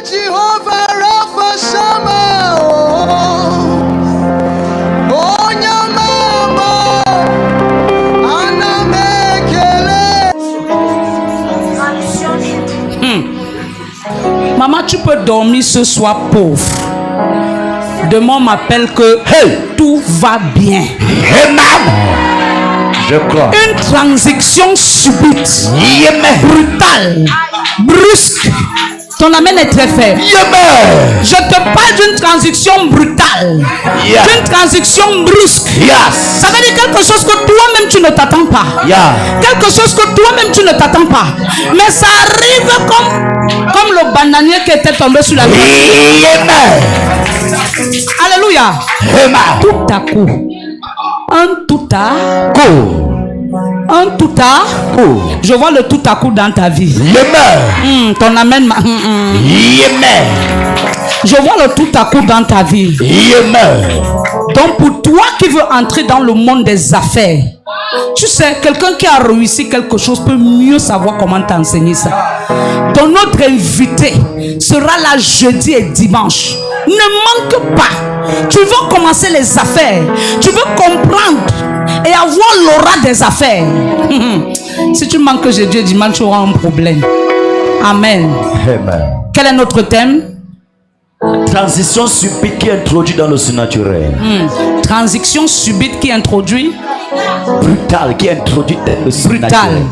Jehovah Rapha Shammah. Oh, Nyamama, Anamekele. Maman, tu peux dormir ce soir pauvre. Demain, on m'appelle que tout va bien. Je crois. Une transition subite, brutale, brusque. Ton amen est très faible. Je te parle d'une transition brutale, d'une transition brusque. Ça veut dire quelque chose que toi-même tu ne t'attends pas. Quelque chose que toi-même tu ne t'attends pas. Mais ça arrive comme le bananier qui était tombé sur la terre. Alléluia. Tout à coup. Un tout à coup. Je vois le tout à coup dans ta vie. Ton amen. Je vois le tout à coup dans ta vie. Donc pour toi qui veux entrer dans le monde des affaires, tu sais, quelqu'un qui a réussi quelque chose peut mieux savoir comment t'enseigner ça. Donc notre invité sera là jeudi et dimanche. Ne manque pas. Tu veux commencer les affaires. Tu veux comprendre et avoir l'aura des affaires. Si tu manques jeudi et dimanche, tu auras un problème. Amen. Quel est notre thème? Transition subite qui introduit dans le surnaturel. Transition subite qui introduit. Brutale qui introduit dans le surnaturel.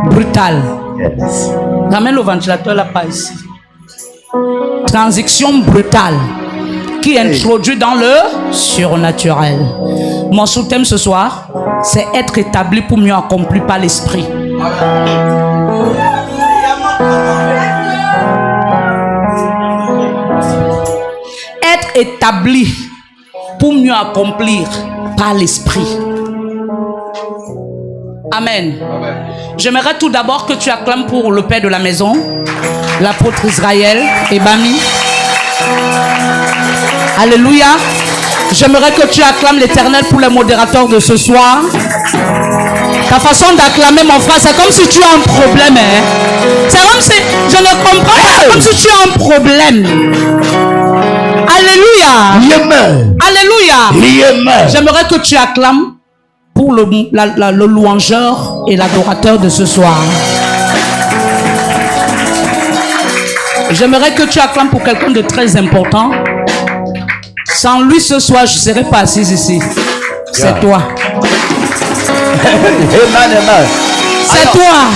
Brutale. Ramène le ventilateur là-bas ici. Transition brutale qui introduit dans le surnaturel. Mon sous-thème ce soir, c'est être établi pour mieux accomplir par l'esprit. Être établi pour mieux accomplir par l'esprit. Amen. J'aimerais tout d'abord que tu acclames pour le père de la maison, l'apôtre Israël et Bami. Alléluia. J'aimerais que tu acclames l'Éternel pour les modérateurs de ce soir. Ta façon d'acclamer, mon frère, c'est comme si tu as un problème. C'est comme si, je ne comprends pas, c'est comme si tu as un problème. Alléluia. Alléluia. J'aimerais que tu acclames pour le louangeur et l'adorateur de ce soir. J'aimerais que tu acclames pour quelqu'un de très important. Sans lui ce soir, je ne serais pas assise ici. C'est toi. C'est toi.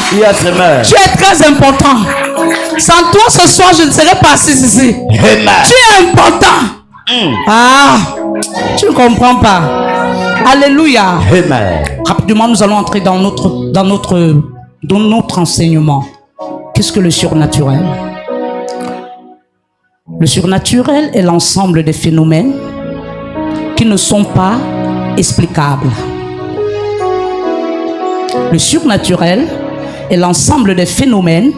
Tu es très important. Sans toi ce soir, je ne serais pas assise ici. Tu es important. Ah, tu ne comprends pas. Alléluia. Rapidement, nous allons entrer dans notre enseignement. Qu'est-ce que le surnaturel? Le surnaturel est l'ensemble des phénomènes qui ne sont pas explicables. Le surnaturel est l'ensemble des phénomènes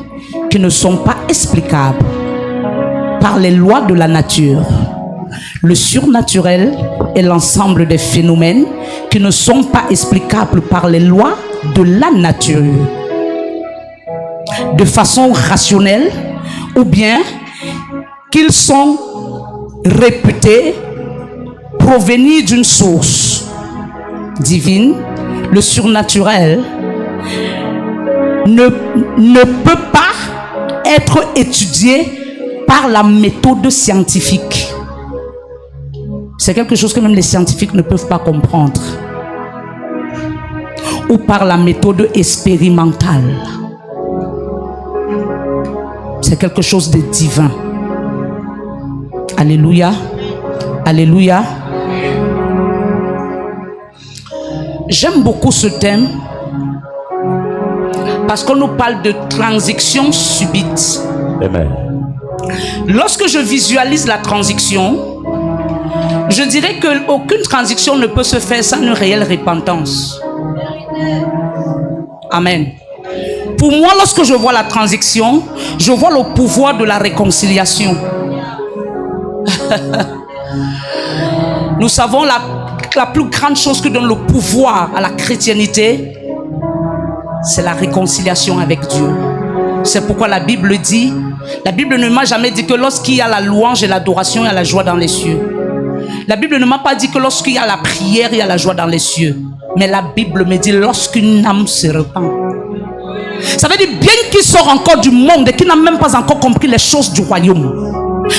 qui ne sont pas explicables par les lois de la nature. Le surnaturel est l'ensemble des phénomènes qui ne sont pas explicables par les lois de la nature. De façon rationnelle ou bien qu'ils sont réputés provenir d'une source divine, le surnaturel ne peut pas être étudié par la méthode scientifique. C'est quelque chose que même les scientifiques ne peuvent pas comprendre. Ou par la méthode expérimentale. C'est quelque chose de divin. Alléluia. Alléluia. J'aime beaucoup ce thème parce qu'on nous parle de transition subite. Amen. Lorsque je visualise la transition, je dirais qu'aucune transition ne peut se faire sans une réelle repentance. Amen. Pour moi, lorsque je vois la transition, je vois le pouvoir de la réconciliation. Nous savons la plus grande chose que donne le pouvoir à la chrétienté, c'est la réconciliation avec Dieu. C'est pourquoi la Bible dit, la Bible ne m'a jamais dit que lorsqu'il y a la louange et l'adoration, il y a la joie dans les cieux. La Bible ne m'a pas dit que lorsqu'il y a la prière, il y a la joie dans les cieux. Mais la Bible me dit lorsqu'une âme se repent. Ça veut dire bien qu'il sort encore du monde et qu'il n'a même pas encore compris les choses du royaume.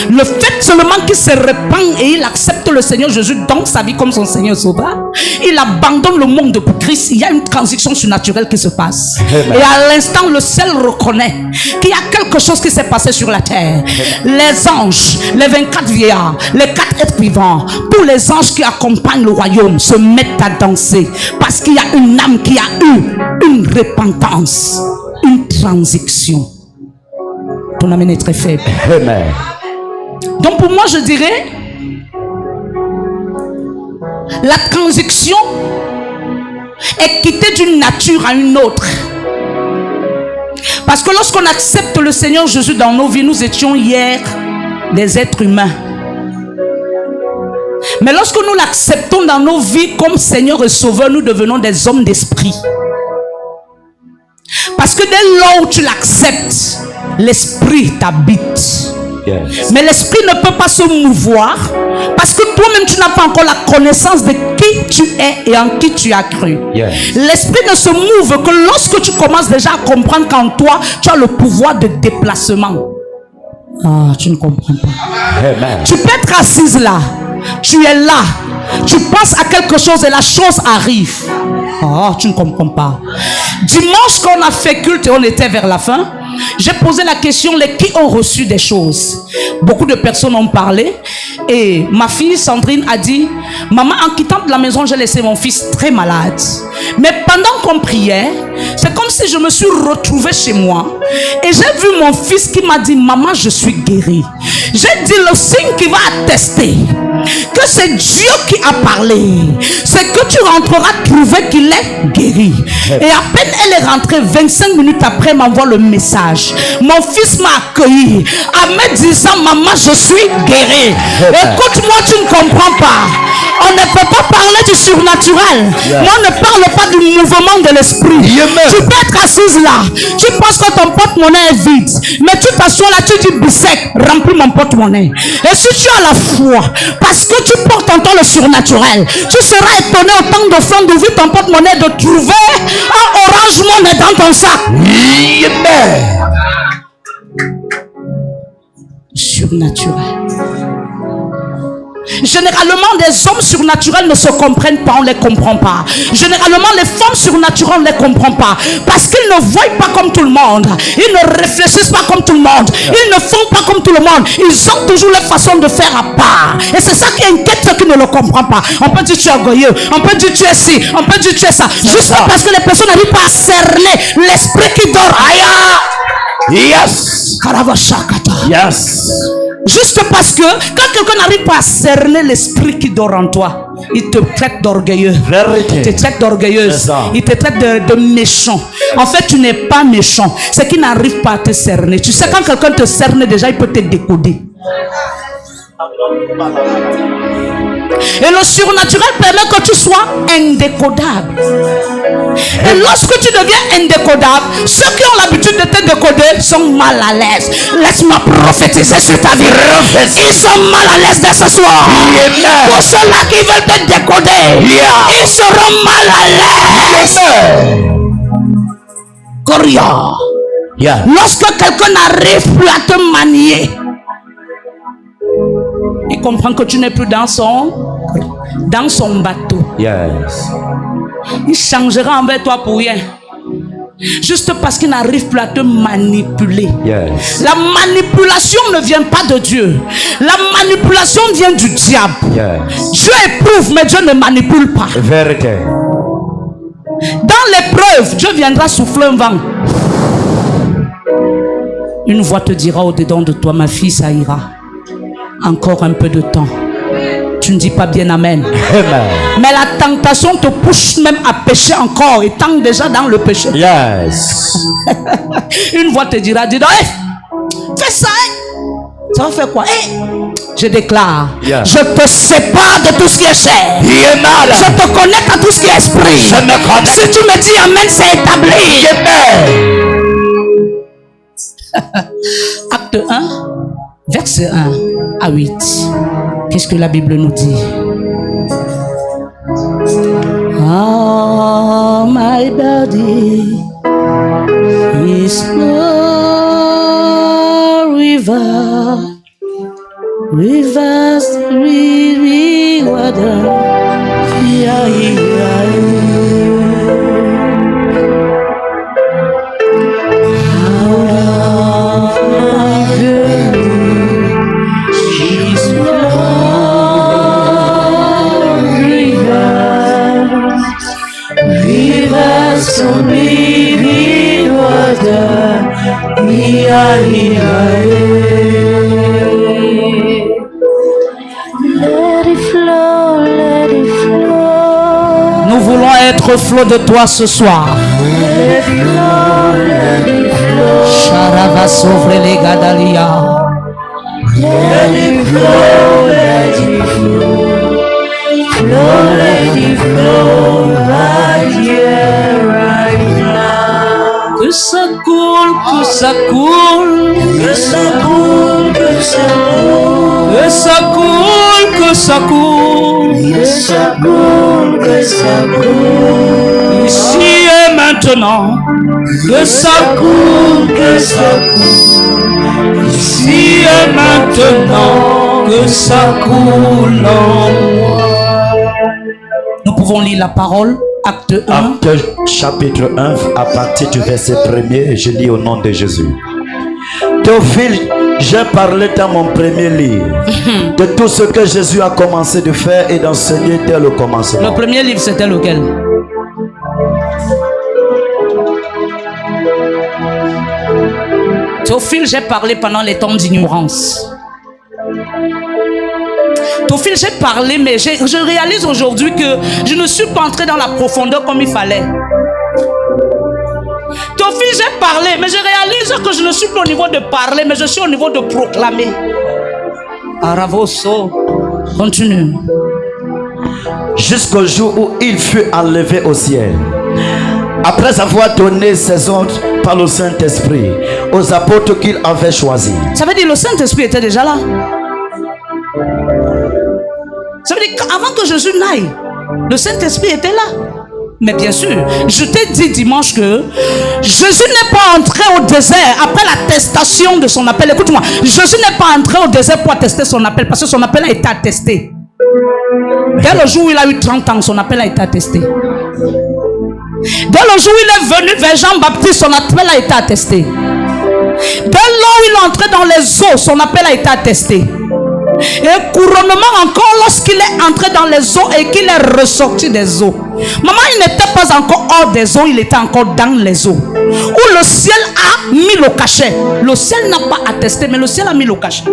Le fait seulement qu'il se répand et il accepte le Seigneur Jésus dans sa vie comme son Seigneur Sauveur, il abandonne le monde pour Christ. Il y a une transition surnaturelle qui se passe. Amen. Et à l'instant, le ciel reconnaît qu'il y a quelque chose qui s'est passé sur la terre. Amen. Les anges, les 24 vieillards, les 4 êtres vivants, tous les anges qui accompagnent le royaume se mettent à danser parce qu'il y a une âme qui a eu une repentance, une transition. Ton âme est très faible. Amen. Donc pour moi, je dirais, la transition est quitter d'une nature à une autre. Parce que lorsqu'on accepte le Seigneur Jésus dans nos vies, nous étions hier des êtres humains. Mais lorsque nous l'acceptons dans nos vies comme Seigneur et Sauveur, nous devenons des hommes d'esprit. Parce que dès lors où tu l'acceptes, l'esprit t'habite. Yes. Mais l'esprit ne peut pas se mouvoir parce que toi-même tu n'as pas encore la connaissance de qui tu es et en qui tu as cru. Yes. L'esprit ne se mouve que lorsque tu commences déjà à comprendre qu'en toi tu as le pouvoir de déplacement. Ah, tu ne comprends pas. Amen. Tu peux être assise là, tu es là, tu penses à quelque chose et la chose arrive. Ah, tu ne comprends pas. Dimanche quand on a fait culte et on était vers la fin, j'ai posé la question, les qui ont reçu des choses. Beaucoup de personnes ont parlé et ma fille Sandrine a dit, maman, en quittant de la maison, j'ai laissé mon fils très malade. Mais pendant qu'on priait, c'est comme si je me suis retrouvée chez moi et j'ai vu mon fils qui m'a dit, maman, je suis guéri. J'ai dit, le signe qui va attester que c'est Dieu qui a parlé, c'est que tu rentreras trouver qu'il est guéri. Et à peine elle est rentrée, 25 minutes après, m'envoie le message. Mon fils m'a accueilli en me disant, maman, je suis guéri. Écoute-moi, tu ne comprends pas. On ne peut pas parler du surnaturel. Mais on ne parle pas du mouvement de l'esprit. Tu peux être assise là. Tu penses que ton porte-monnaie est vide. Mais tu t'assois là, tu dis, Bissek, remplis mon porte-monnaie. Et si tu as la foi, parce que tu portes en toi le surnaturel, tu seras étonné au temps d'offrande d'ouvrir ton porte-monnaie, de trouver un Orange Money dans ton sac. Surnaturel. Généralement, les hommes surnaturels ne se comprennent pas, on ne les comprend pas. Généralement, les femmes surnaturelles, on ne les comprend pas. Parce qu'ils ne voient pas comme tout le monde. Ils ne réfléchissent pas comme tout le monde. Ils ne font pas comme tout le monde. Ils ont toujours leur façon de faire à part. Et c'est ça qui inquiète ceux qui ne le comprennent pas. On peut dire tu es orgueilleux. On peut dire tu es ci. On peut dire tu es ça. Juste parce que les personnes n'arrivent pas à cerner l'esprit qui dort. Yes. Yes. Juste parce que quand quelqu'un n'arrive pas à cerner l'esprit qui dort en toi, il te traite d'orgueilleux. Il te traite d'orgueilleuse. Il te traite de méchant. En fait, tu n'es pas méchant. C'est qu'il n'arrive pas à te cerner. Tu sais, quand quelqu'un te cerne déjà, il peut te décoder. Et le surnaturel permet que tu sois indécodable. Et lorsque tu deviens indécodable, ceux qui ont l'habitude de te décoder sont mal à l'aise. Laisse-moi prophétiser sur ta vie. Ils sont mal à l'aise dès ce soir. Pour ceux-là qui veulent te décoder, ils seront mal à l'aise. Coria. Lorsque quelqu'un n'arrive plus à te manier, il comprend que tu n'es plus dans son bateau. Yes. Il changera envers toi pour rien. Juste parce qu'il n'arrive plus à te manipuler. Yes. La manipulation ne vient pas de Dieu. La manipulation vient du diable. Yes. Dieu éprouve, mais Dieu ne manipule pas. Vérité. Dans l'épreuve, Dieu viendra souffler un vent. Une voix te dira au-dedans de toi, ma fille, ça ira. Encore un peu de temps. Tu ne dis pas bien amen. Amen. Mais la tentation te pousse même à pécher encore, étant déjà dans le péché. Yes. Une voix te dira, dis donc, hey, fais ça. Ça va faire quoi? Hey, je déclare, je te sépare de tout ce qui est chair. Je te connecte à tout ce qui est esprit. Si tu me dis amen, c'est établi. Acte 1, verset 1 à 8. Qu'est-ce que la Bible nous dit? Oh, my body is no river, rivers really water. Yeah, yeah. Nous voulons être flot de toi ce soir. Sharava sovre les gadalia. Let it flow, let it flow. Flow, let it flow right here, right now. Que ça coule, que ça coule, que ça coule, que ça coule, que ça coule, que ça coule, que ça coule, que ça coule. Ici et maintenant, que ça coule, que ça coule. Ici et maintenant, que ça coule en moi. Nous pouvons lire la parole. Acte 1. Acte chapitre 1 à partir du verset 1er, je lis au nom de Jésus. Théophile, j'ai parlé dans mon premier livre de tout ce que Jésus a commencé de faire et d'enseigner dès le commencement. Le premier livre, c'était lequel? Théophile, j'ai parlé pendant les temps d'ignorance. Théophile, j'ai parlé, mais je réalise aujourd'hui que je ne suis pas entré dans la profondeur comme il fallait. Théophile, j'ai parlé, mais je réalise que je ne suis pas au niveau de parler, mais je suis au niveau de proclamer. Aravoso, continue. Jusqu'au jour où il fut enlevé au ciel. Après avoir donné ses ordres par le Saint-Esprit aux apôtres qu'il avait choisis. Ça veut dire que le Saint-Esprit était déjà là. Ça veut dire qu'avant que Jésus n'aille, le Saint-Esprit était là. Mais bien sûr, je t'ai dit dimanche que Jésus n'est pas entré au désert après l'attestation de son appel. Écoute-moi, Jésus n'est pas entré au désert pour attester son appel, parce que son appel a été attesté. Dès le jour où il a eu 30 ans, son appel a été attesté. Dès le jour où il est venu vers Jean-Baptiste, son appel a été attesté. Dès lors où il est entré dans les eaux, son appel a été attesté. Et couronnement encore lorsqu'il est entré dans les eaux et qu'il est ressorti des eaux. Maman, il n'était pas encore hors des eaux, il était encore dans les eaux. Où le ciel a mis le cachet. Le ciel n'a pas attesté, mais le ciel a mis le cachet.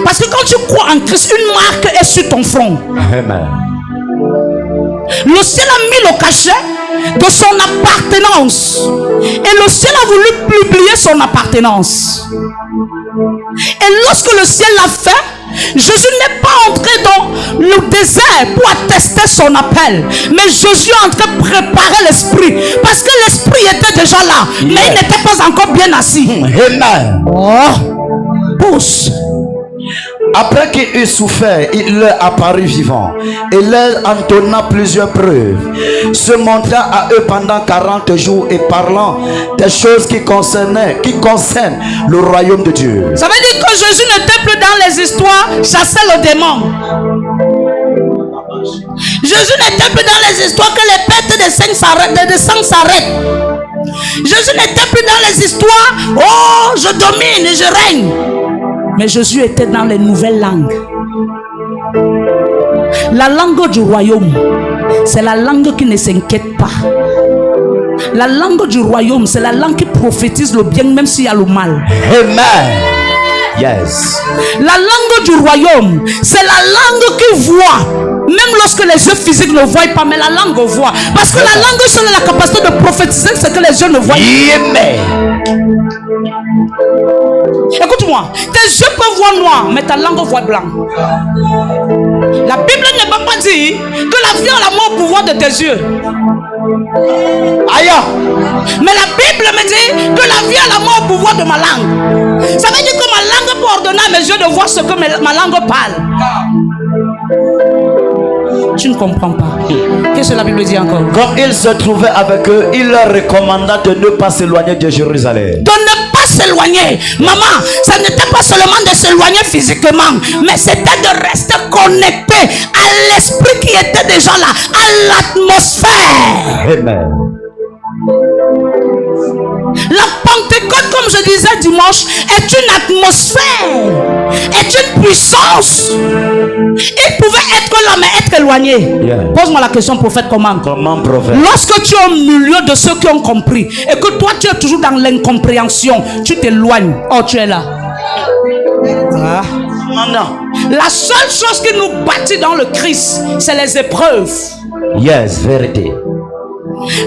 Parce que quand tu crois en Christ, une marque est sur ton front. Amen. Le ciel a mis le cachet de son appartenance. Et le ciel a voulu publier son appartenance. Et lorsque le ciel l'a fait, Jésus n'est pas entré dans le désert pour attester son appel. Mais Jésus est entré préparer l'esprit. Parce que l'esprit était déjà là. Mais il n'était pas encore bien assis. Amen. Oh, pousse. Après qu'il eut souffert, il leur apparut vivant et leur en donna plusieurs preuves, se montra à eux pendant 40 jours et parlant des choses qui concernent le royaume de Dieu. Ça veut dire que Jésus n'était plus dans les histoires, chassait le démon. Jésus n'était plus dans les histoires que les pertes de sang s'arrêtent. Jésus n'était plus dans les histoires, oh, je domine et je règne. Mais Jésus était dans les nouvelles langues. La langue du royaume, c'est la langue qui ne s'inquiète pas. La langue du royaume, c'est la langue qui prophétise le bien même s'il y a le mal. Amen. Yes. La langue du royaume, c'est la langue qui voit. Même lorsque les yeux physiques ne voient pas, mais la langue voit. Parce que la langue seule a la capacité de prophétiser ce que les yeux ne voient pas. Amen. Écoute-moi. écoute-moi, tes yeux peuvent voir noir, mais ta langue voit blanc. La Bible ne peut pas dire que la vie et la mort au pouvoir de tes yeux. Aïe. Mais la Bible me dit que la vie et la mort au pouvoir de ma langue. Ça veut dire que ma langue peut ordonner à mes yeux de voir ce que ma langue parle. Tu ne comprends pas. Qu'est-ce que la Bible dit encore? Quand il se trouvait avec eux, il leur recommanda de ne pas s'éloigner de Jérusalem. De ne pas s'éloigner. Maman, ça n'était pas seulement de s'éloigner physiquement, mais c'était de rester connecté à l'esprit qui était déjà là, à l'atmosphère. Amen. La Pentecôte, comme je disais dimanche, est une atmosphère, est une puissance. Il pouvait être là, mais être éloigné. Yeah. Pose-moi la question, prophète, comment? Comment, prophète? Lorsque tu es au milieu de ceux qui ont compris et que toi tu es toujours dans l'incompréhension, tu t'éloignes. Oh, tu es là. Ah. La seule chose qui nous bâtit dans le Christ, c'est les épreuves. Yes, vérité.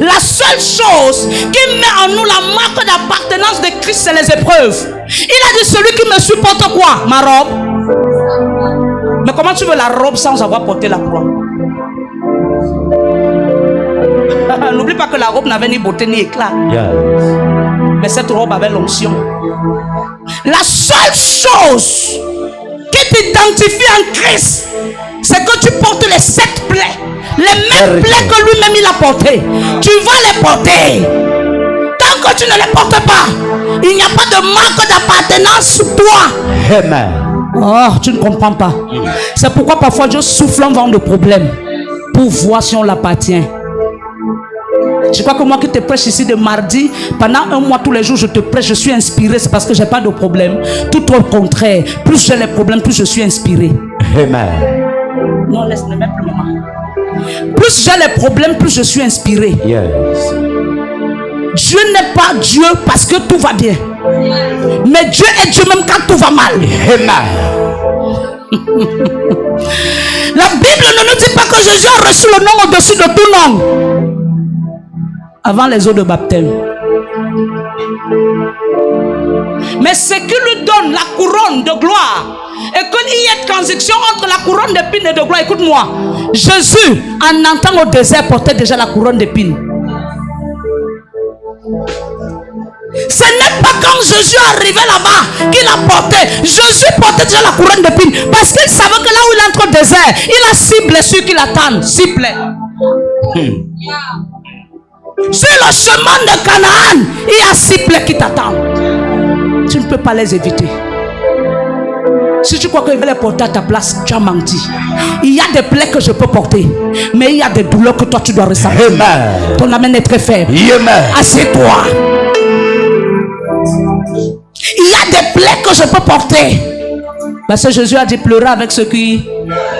La seule chose qui met en nous la marque d'appartenance de Christ, c'est les épreuves. Il a dit, celui qui me supporte quoi? Ma robe. Mais comment tu veux la robe sans avoir porté la croix? N'oublie pas que la robe n'avait ni beauté ni éclat. Yes. Mais cette robe avait l'onction. La seule chose qui t'identifie en Christ, c'est que tu portes les 7 plaies. Les mêmes plaies que lui-même il a portées. Tu vas les porter. Tant que tu ne les portes pas, il n'y a pas de marque d'appartenance sur toi. Amen. Oh, tu ne comprends pas. C'est pourquoi parfois Dieu souffle un vent de problème pour voir si on l'appartient. Je crois que moi qui te prêche ici de mardi, pendant un mois tous les jours je te prêche, je suis inspiré, c'est parce que j'ai pas de problème. Tout au contraire, plus j'ai les problèmes, plus je suis inspiré. Amen. Non, laisse-le même plus maman. Plus j'ai les problèmes, plus je suis inspiré. Yes. Dieu n'est pas Dieu parce que tout va bien, mais Dieu est Dieu même quand tout va mal. Amen. La Bible ne nous dit pas que Jésus a reçu le nom au-dessus de tout nom avant les eaux de baptême. Mais ce qui lui donne la couronne de gloire et qu'il y ait transition entre la couronne d'épines et de gloire. Écoute-moi, Jésus en entrant au désert portait déjà la couronne d'épines. Ce n'est pas quand Jésus est arrivé là-bas qu'il a porté. Jésus portait déjà la couronne d'épines parce qu'il savait que là où il entre au désert, il a 6 blessures qui l'attendent. 6 plaies. Sur le chemin de Canaan, il y a 6 plaies qui t'attendent. Tu ne peux pas les éviter. Si tu crois qu'il va les porter à ta place, tu as menti. Il y a des plaies que je peux porter, mais il y a des douleurs que toi tu dois ressentir. Amen. Ton amen est très faible. Amen. Assieds-toi. Il y a des plaies que je peux porter. Parce que Jésus a dit pleurer avec ceux qui...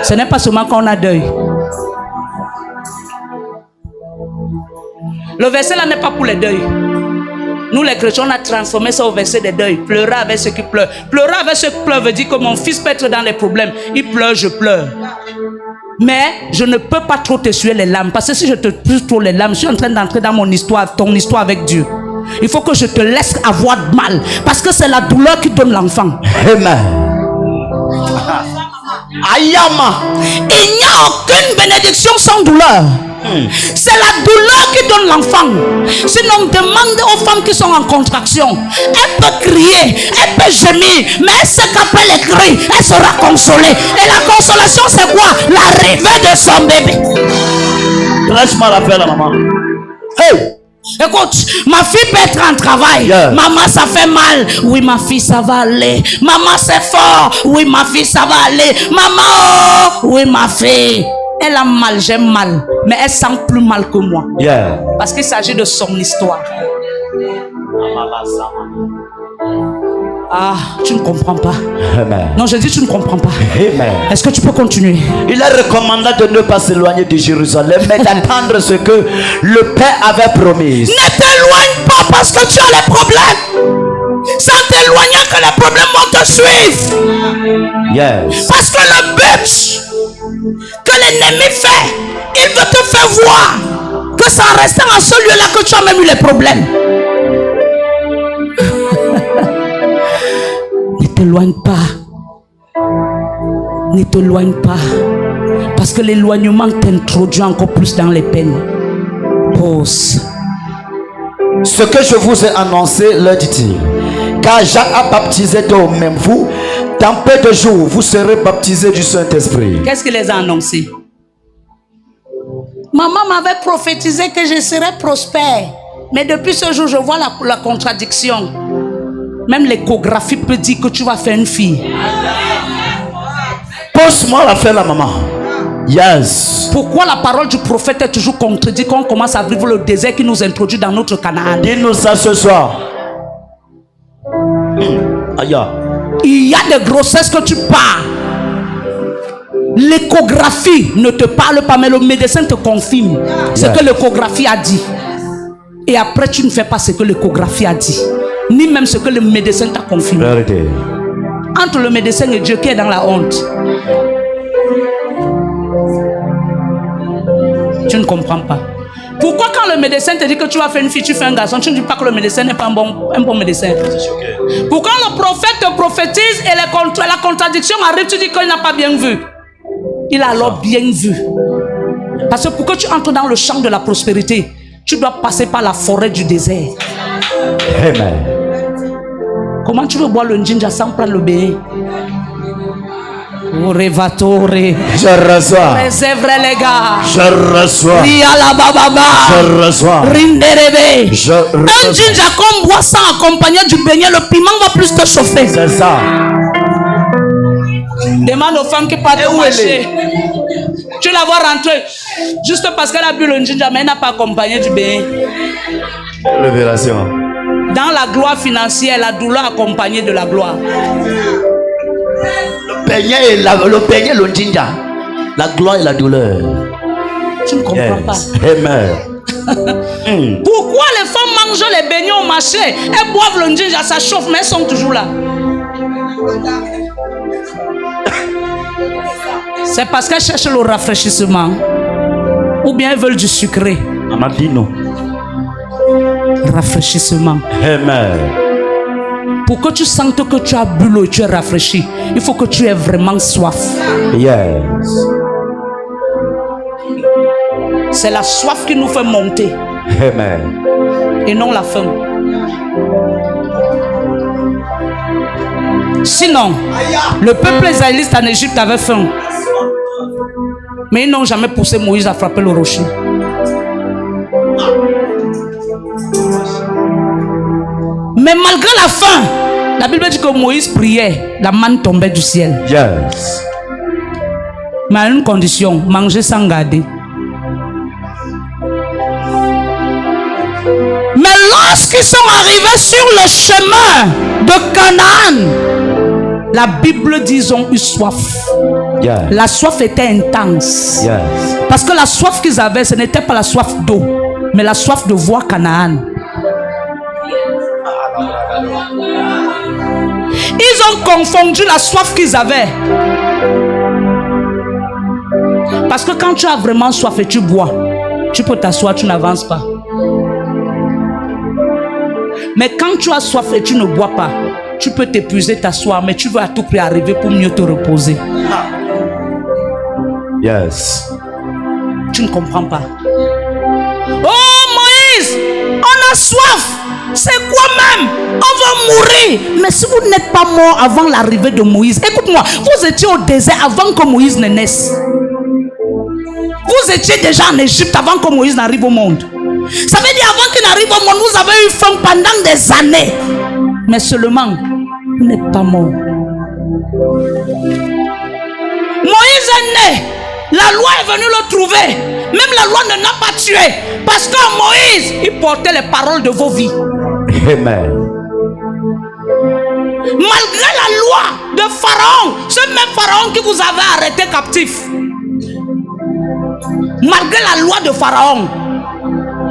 Ce n'est pas seulement quand on a deuil. Le verset là n'est pas pour les deuils. Nous les chrétiens on a transformé ça au verset des deuils. Pleurer avec ceux qui pleurent. Pleurer avec ceux qui pleurent veut dire que mon fils peut être dans les problèmes. Il pleure, je pleure. Mais je ne peux pas trop t'essuyer les larmes. Parce que si je te pousse trop les larmes, je suis en train d'entrer dans mon histoire, ton histoire avec Dieu. Il faut que je te laisse avoir mal. Parce que c'est la douleur qui donne l'enfant. Amen. Ayama. Il n'y a aucune bénédiction sans douleur. C'est la douleur qui donne l'enfant. Sinon, demande aux femmes qui sont en contraction. Elle peut crier, elle peut gémir, mais elle sait qu'après les cris, elle sera consolée. Et la consolation, c'est quoi? L'arrivée de son bébé. Laisse-moi la faire, la maman. Hey! Écoute, ma fille peut être en travail. Yeah. Maman, ça fait mal. Oui, ma fille, ça va aller. Maman, c'est fort. Oui, ma fille, ça va aller. Maman, oh, oui, ma fille. Elle a mal, j'ai mal. Mais elle sent plus mal que moi. Yeah. Parce qu'il s'agit de son histoire. Ah, tu ne comprends pas. Amen. Non, je dis tu ne comprends pas. Amen. Est-ce que tu peux continuer? Il a recommandé de ne pas s'éloigner de Jérusalem, mais d'attendre ce que le Père avait promis. Ne t'éloigne pas parce que tu as les problèmes. Sans t'éloigner que les problèmes vont te suivre. Yes. Parce que le but que l'ennemi fait, il veut te faire voir que c'est en restant en ce lieu-là que tu as même eu les problèmes. Ne t'éloigne pas. Ne t'éloigne pas. Parce que l'éloignement t'introduit encore plus dans les peines. Pause. Ce que je vous ai annoncé, leur dit-il, car Jacques a baptisé d'eau, même vous, dans peu de jours, vous serez baptisés du Saint-Esprit. Qu'est-ce qu'il les a annoncés? Maman m'avait prophétisé que je serais prospère. Mais depuis ce jour, je vois la contradiction. Même l'échographie peut dire que tu vas faire une fille. Pose-moi la fin, la maman. Yes. Pourquoi la parole du prophète est toujours contredite quand on commence à vivre le désert qui nous introduit dans notre Canaan? Dis-nous ça ce soir. Aïe. Il y a des grossesses que tu pars. L'échographie ne te parle pas, mais le médecin te confirme ce que l'échographie a dit. Et après, tu ne fais pas ce que l'échographie a dit, ni même ce que le médecin t'a confirmé. Vérité. Entre le médecin et Dieu qui est dans la honte. Tu ne comprends pas. Pourquoi quand le médecin te dit que tu vas faire une fille, tu fais un garçon, tu ne dis pas que le médecin n'est pas un bon médecin? Pourquoi le prophète te prophétise et la contradiction arrive, tu dis qu'il n'a pas bien vu? Il a alors bien vu. Parce que pour que tu entres dans le champ de la prospérité, tu dois passer par la forêt du désert. Amen. Comment tu veux boire le ginger sans prendre le béé? Je reçois. C'est vrai les gars. Je reçois. Je reçois. Un ginger comme boit sans accompagner du beignet, le piment va plus te chauffer. C'est ça. Demande aux femmes qui partent au marché. Tu la vois rentrer juste parce qu'elle a bu le ginger, mais elle n'a pas accompagné du beignet. Révélation. Dans la gloire financière, la douleur accompagnée de la gloire. Le beignet, le ginger. La gloire et la douleur. Tu ne comprends pas. Amen. Pourquoi les femmes mangent les beignets au marché? Elles boivent le ginger, ça chauffe, mais elles sont toujours là. C'est parce qu'elles cherchent le rafraîchissement. Ou bien elles veulent du sucré. Amadino. Rafraîchissement. Amen. Pour que tu sentes que tu as bu l'eau et tu es rafraîchi, il faut que tu aies vraiment soif. Yes. C'est la soif qui nous fait monter. Amen. Et non la faim. Sinon, le peuple israélite en Égypte avait faim. Mais ils n'ont jamais poussé Moïse à frapper le rocher. Mais malgré la faim, la Bible dit que Moïse priait, la manne tombait du ciel. Yes. Mais à une condition, manger sans garder. Mais lorsqu'ils sont arrivés sur le chemin de Canaan, la Bible dit qu'ils ont eu soif. Yes. La soif était intense. Yes. Parce que la soif qu'ils avaient, ce n'était pas la soif d'eau, mais la soif de voir Canaan. Ils ont confondu la soif qu'ils avaient. Parce que quand tu as vraiment soif et tu bois, tu peux t'asseoir, tu n'avances pas. Mais quand tu as soif et tu ne bois pas, tu peux t'épuiser, t'asseoir, mais tu veux à tout prix arriver pour mieux te reposer. Yes. Tu ne comprends pas. Oh Moïse, on a soif. C'est quoi même? On va mourir. Mais si vous n'êtes pas mort avant l'arrivée de Moïse, écoute-moi, vous étiez au désert avant que Moïse ne naisse. Vous étiez déjà en Égypte avant que Moïse n'arrive au monde. Ça veut dire avant qu'il n'arrive au monde, vous avez eu faim pendant des années. Mais seulement, vous n'êtes pas mort. Moïse est né. La loi est venue le trouver. Même la loi ne l'a pas tué. Parce que Moïse, il portait les paroles de vos vies. Amen. Malgré la loi de Pharaon, ce même Pharaon qui vous avait arrêté captif. Malgré la loi de Pharaon,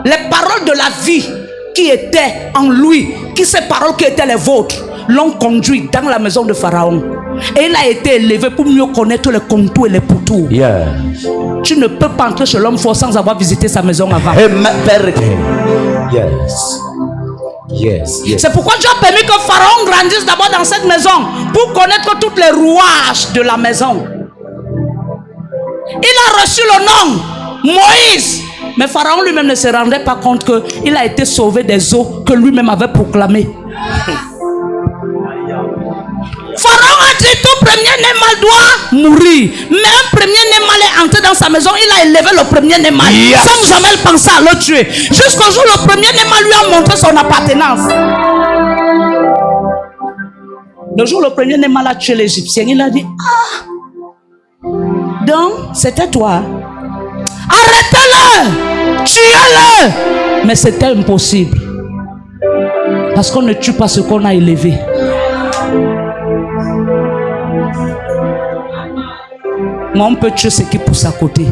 les paroles de la vie qui étaient en lui, ces paroles qui étaient les vôtres, l'ont conduit dans la maison de Pharaon. Et il a été élevé pour mieux connaître les contours et les pourtours. Yes. Tu ne peux pas entrer chez l'homme fort sans avoir visité sa maison avant. Amen. Vérité. Yes. Yes, yes. C'est pourquoi Dieu a permis que Pharaon grandisse d'abord dans cette maison pour connaître toutes les rouages de la maison. Il a reçu le nom Moïse. Mais Pharaon lui-même ne se rendait pas compte qu'il a été sauvé des eaux que lui-même avait proclamées. Pharaon a dit tout premier-né mâle doit mourir. Mais un premier-né mâle est entré dans sa maison. Il a élevé le premier-né mâle sans jamais penser à le tuer. Jusqu'au jour où le premier-né mâle lui a montré son appartenance. Le jour où le premier-né mâle a tué l'Égyptien, il a dit: ah, donc c'était toi. Arrêtez-le, tuez-le. Mais c'était impossible. Parce qu'on ne tue pas ce qu'on a élevé. Moi, on peut tuer ce qui pousse à côté.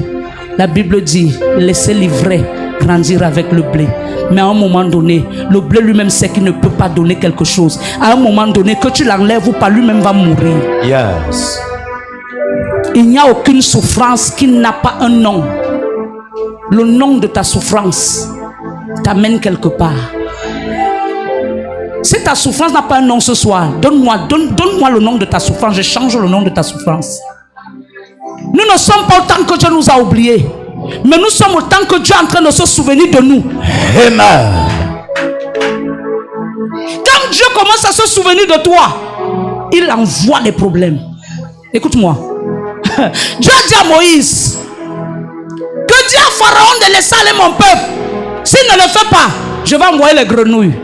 La Bible dit: laissez l'ivraie grandir avec le blé. Mais à un moment donné, le blé lui-même sait qu'il ne peut pas donner quelque chose. À un moment donné, que tu l'enlèves ou pas, lui-même va mourir. Yes. Il n'y a aucune souffrance qui n'a pas un nom. Le nom de ta souffrance t'amène quelque part. Si ta souffrance n'a pas un nom ce soir, donne-moi le nom de ta souffrance. Je change le nom de ta souffrance. Nous ne sommes pas autant que Dieu nous a oubliés, mais nous sommes autant que Dieu est en train de se souvenir de nous. Amen. Quand Dieu commence à se souvenir de toi, il envoie des problèmes. Écoute-moi. Dieu a dit à Moïse que dis à Pharaon de laisser aller mon peuple. S'il ne le fait pas, je vais envoyer les grenouilles.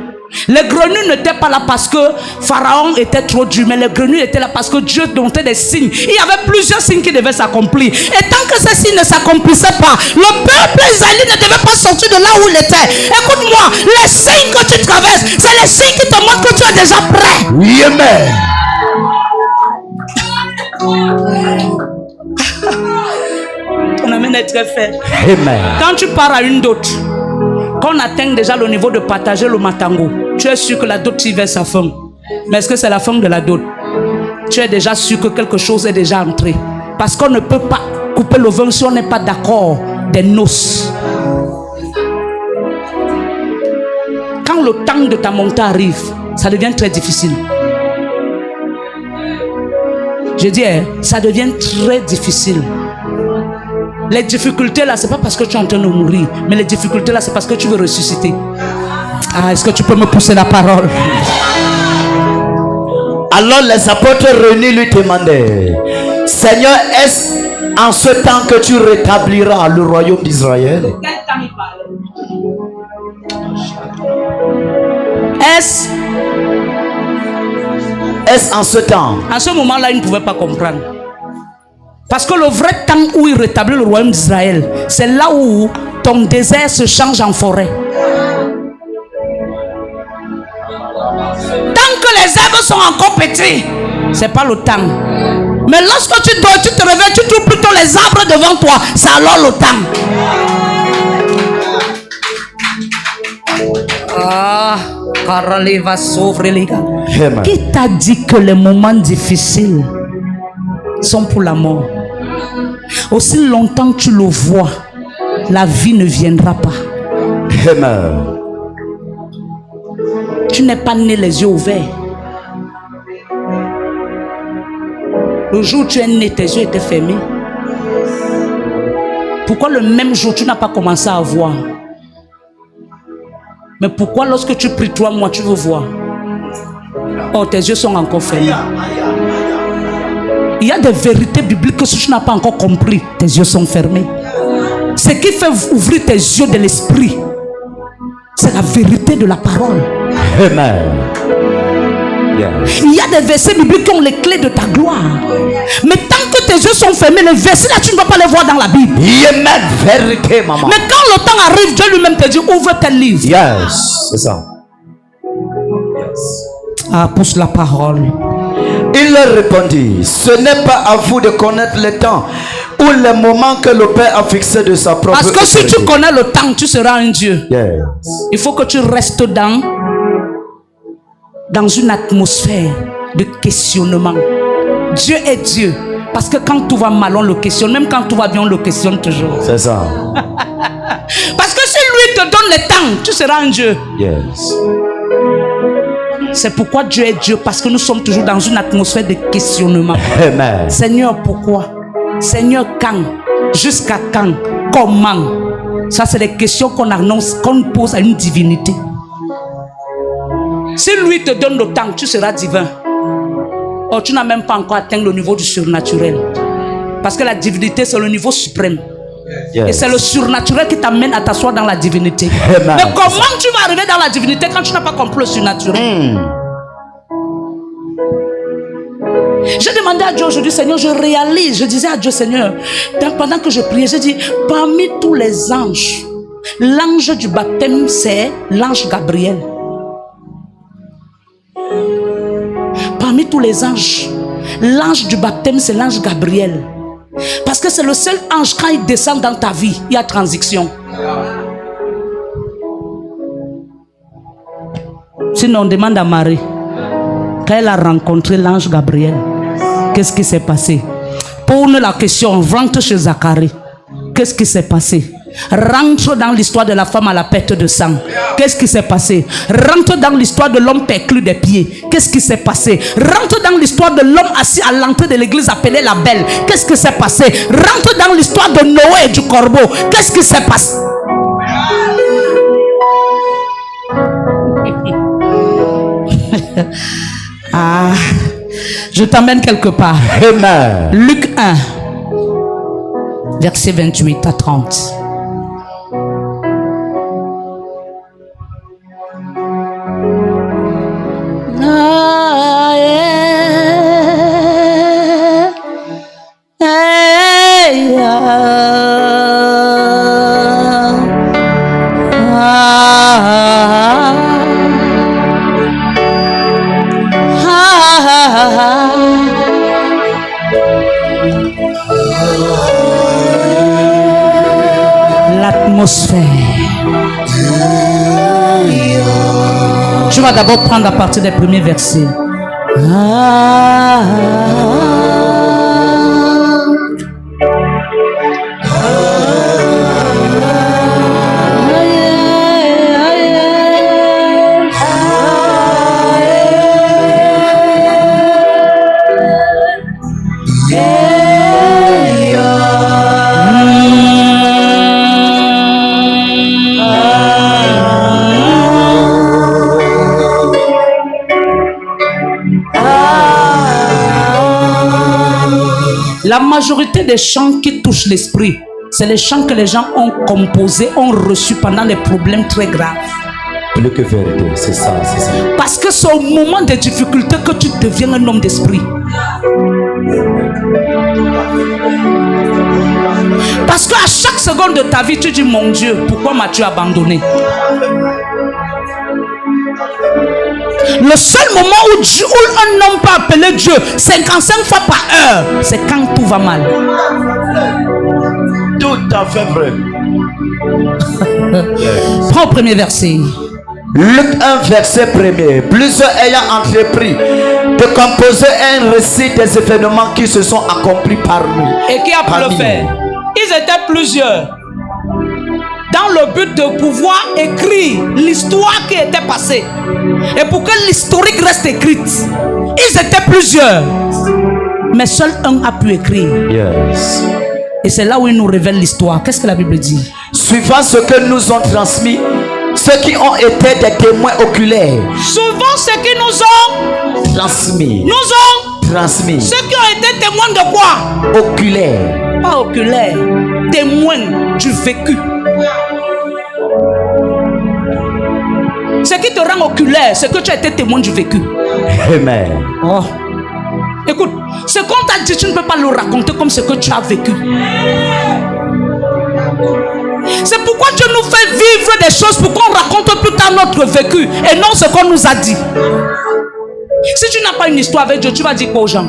Les grenouilles n'étaient pas là parce que Pharaon était trop dur, mais les grenouilles étaient là parce que Dieu donnait des signes. Il y avait plusieurs signes qui devaient s'accomplir. Et tant que ces signes ne s'accomplissaient pas, le peuple israélien ne devait pas sortir de là où il était. Écoute-moi, les signes que tu traverses, c'est les signes qui te montrent que tu es déjà prêt. Oui, amen. Ton amen est très faible. Amen. Quand tu pars à une dot, quand on atteint déjà le niveau de partager le matango, tu es sûr que la dot y vers sa fin. Mais est-ce que c'est la fin de la dot? Tu es déjà sûr que quelque chose est déjà entré. Parce qu'on ne peut pas couper le vin si on n'est pas d'accord des noces. Quand le temps de ta montée arrive, ça devient très difficile. Je dis, ça devient très difficile. Les difficultés là, c'est pas parce que tu es en train de mourir, mais les difficultés là, c'est parce que tu veux ressusciter. Ah, est-ce que tu peux me pousser la parole? Alors les apôtres réunis lui demandaient: Seigneur, est-ce en ce temps que tu rétabliras le royaume d'Israël? Est-ce en ce temps? À ce moment-là, ils ne pouvaient pas comprendre. Parce que le vrai temps où il rétablit le royaume d'Israël, c'est là où ton désert se change en forêt. Tant que les herbes sont encore petits, c'est pas le temps. Mais lorsque tu dors, tu te réveilles, tu trouves plutôt les arbres devant toi, c'est alors le temps. Ah, Carole va s'ouvrir les gars. Qui t'a dit que les moments difficiles sont pour la mort? Aussi longtemps que tu le vois, la vie ne viendra pas. Amen. Tu n'es pas né les yeux ouverts. Le jour où tu es né, tes yeux étaient fermés. Pourquoi le même jour tu n'as pas commencé à voir? Mais pourquoi lorsque tu pries 3 mois, tu veux voir? Oh, tes yeux sont encore fermés. Il y a des vérités bibliques que si tu n'as pas encore compris, tes yeux sont fermés. Ce qui fait ouvrir tes yeux de l'esprit, c'est la vérité de la parole. Amen. Yes. Il y a des versets bibliques qui ont les clés de ta gloire. Mais tant que tes yeux sont fermés, les versets là, tu ne vas pas les voir dans la Bible. Amen. Vérité, maman. Mais quand le temps arrive, Dieu lui-même te dit, ouvre tes livres. Yes, c'est ça. Yes. Ah, pousse la parole. Il leur répondit: ce n'est pas à vous de connaître le temps ou le moment que le Père a fixé de sa propre Parce que si autorité. tu connais le temps, tu seras un Dieu. Yes. Il faut que tu restes dans une atmosphère de questionnement. Dieu est Dieu. Parce que quand tout va mal, on le questionne. Même quand tout va bien, on le questionne toujours. C'est ça. Parce que si lui te donne le temps, tu seras un Dieu. Yes. C'est pourquoi Dieu est Dieu, parce que nous sommes toujours dans une atmosphère de questionnement. Amen. Seigneur, pourquoi? Seigneur, quand? Jusqu'à quand? Comment? Ça, c'est des questions qu'on annonce, qu'on pose à une divinité. Si lui te donne le temps, tu seras divin. Oh, tu n'as même pas encore atteint le niveau du surnaturel. Parce que la divinité, c'est le niveau suprême. Yes. Et c'est le surnaturel qui t'amène à t'asseoir dans la divinité. Amen. Mais comment tu vas arriver dans la divinité quand tu n'as pas compris le surnaturel? J'ai demandé à Dieu aujourd'hui, Seigneur, je réalise. Je disais à Dieu, Seigneur, pendant que je priais, j'ai dit, parmi tous les anges, l'ange du baptême, c'est l'ange Gabriel. Parmi tous les anges, l'ange du baptême, c'est l'ange Gabriel. Parce que c'est le seul ange, quand il descend dans ta vie, il y a transition. Sinon, on demande à Marie, quand elle a rencontré l'ange Gabriel, qu'est-ce qui s'est passé? Pose la question, rentre chez Zacharie. Qu'est-ce qui s'est passé? Rentre dans l'histoire de la femme à la perte de sang. Qu'est-ce qui s'est passé? Rentre dans l'histoire de l'homme perclus des pieds. Qu'est-ce qui s'est passé? Rentre dans l'histoire de l'homme assis à l'entrée de l'église appelé la Belle. Qu'est-ce qui s'est passé? Rentre dans l'histoire de Noé et du corbeau. Qu'est-ce qui s'est passé? Ah, je t'emmène quelque part. Amen. Luc 1, verset 28 à 30. L'atmosphère. Tu vas d'abord prendre à partir des premiers versets. La majorité des chants qui touchent l'esprit, c'est les chants que les gens ont composés, ont reçus pendant des problèmes très graves. Plus que vérité, c'est ça, c'est ça. Parce que c'est au moment des difficultés que tu deviens un homme d'esprit. Parce qu'à chaque seconde de ta vie, tu dis, mon Dieu, pourquoi m'as-tu abandonné? Le seul moment où un homme peut appeler Dieu 55 fois par heure, c'est quand tout va mal. Tout à fait vrai. Prends le premier verset. Luc 1, verset 1er. Plusieurs ayant entrepris de composer un récit des événements qui se sont accomplis par nous. Et qui a pu le faire? Ils étaient plusieurs. Dans le but de pouvoir écrire l'histoire qui était passée. Et pour que l'historique reste écrite. Ils étaient plusieurs. Mais seul un a pu écrire. Yes. Et c'est là où il nous révèle l'histoire. Qu'est-ce que la Bible dit? Suivant ce que nous ont transmis ceux qui ont été des témoins oculaires. Souvent ceux qui nous ont transmis. Transmis. Ceux qui ont été témoins de quoi? Oculaires. Pas oculaires. Témoins du vécu. Ce qui te rend oculaire, c'est que tu as été témoin du vécu. Amen. Oh. Écoute, ce qu'on t'a dit, tu ne peux pas le raconter comme ce que tu as vécu. C'est pourquoi Dieu nous fait vivre des choses pour qu'on raconte plus tard notre vécu et non ce qu'on nous a dit. Si tu n'as pas une histoire avec Dieu, tu vas dire quoi aux gens?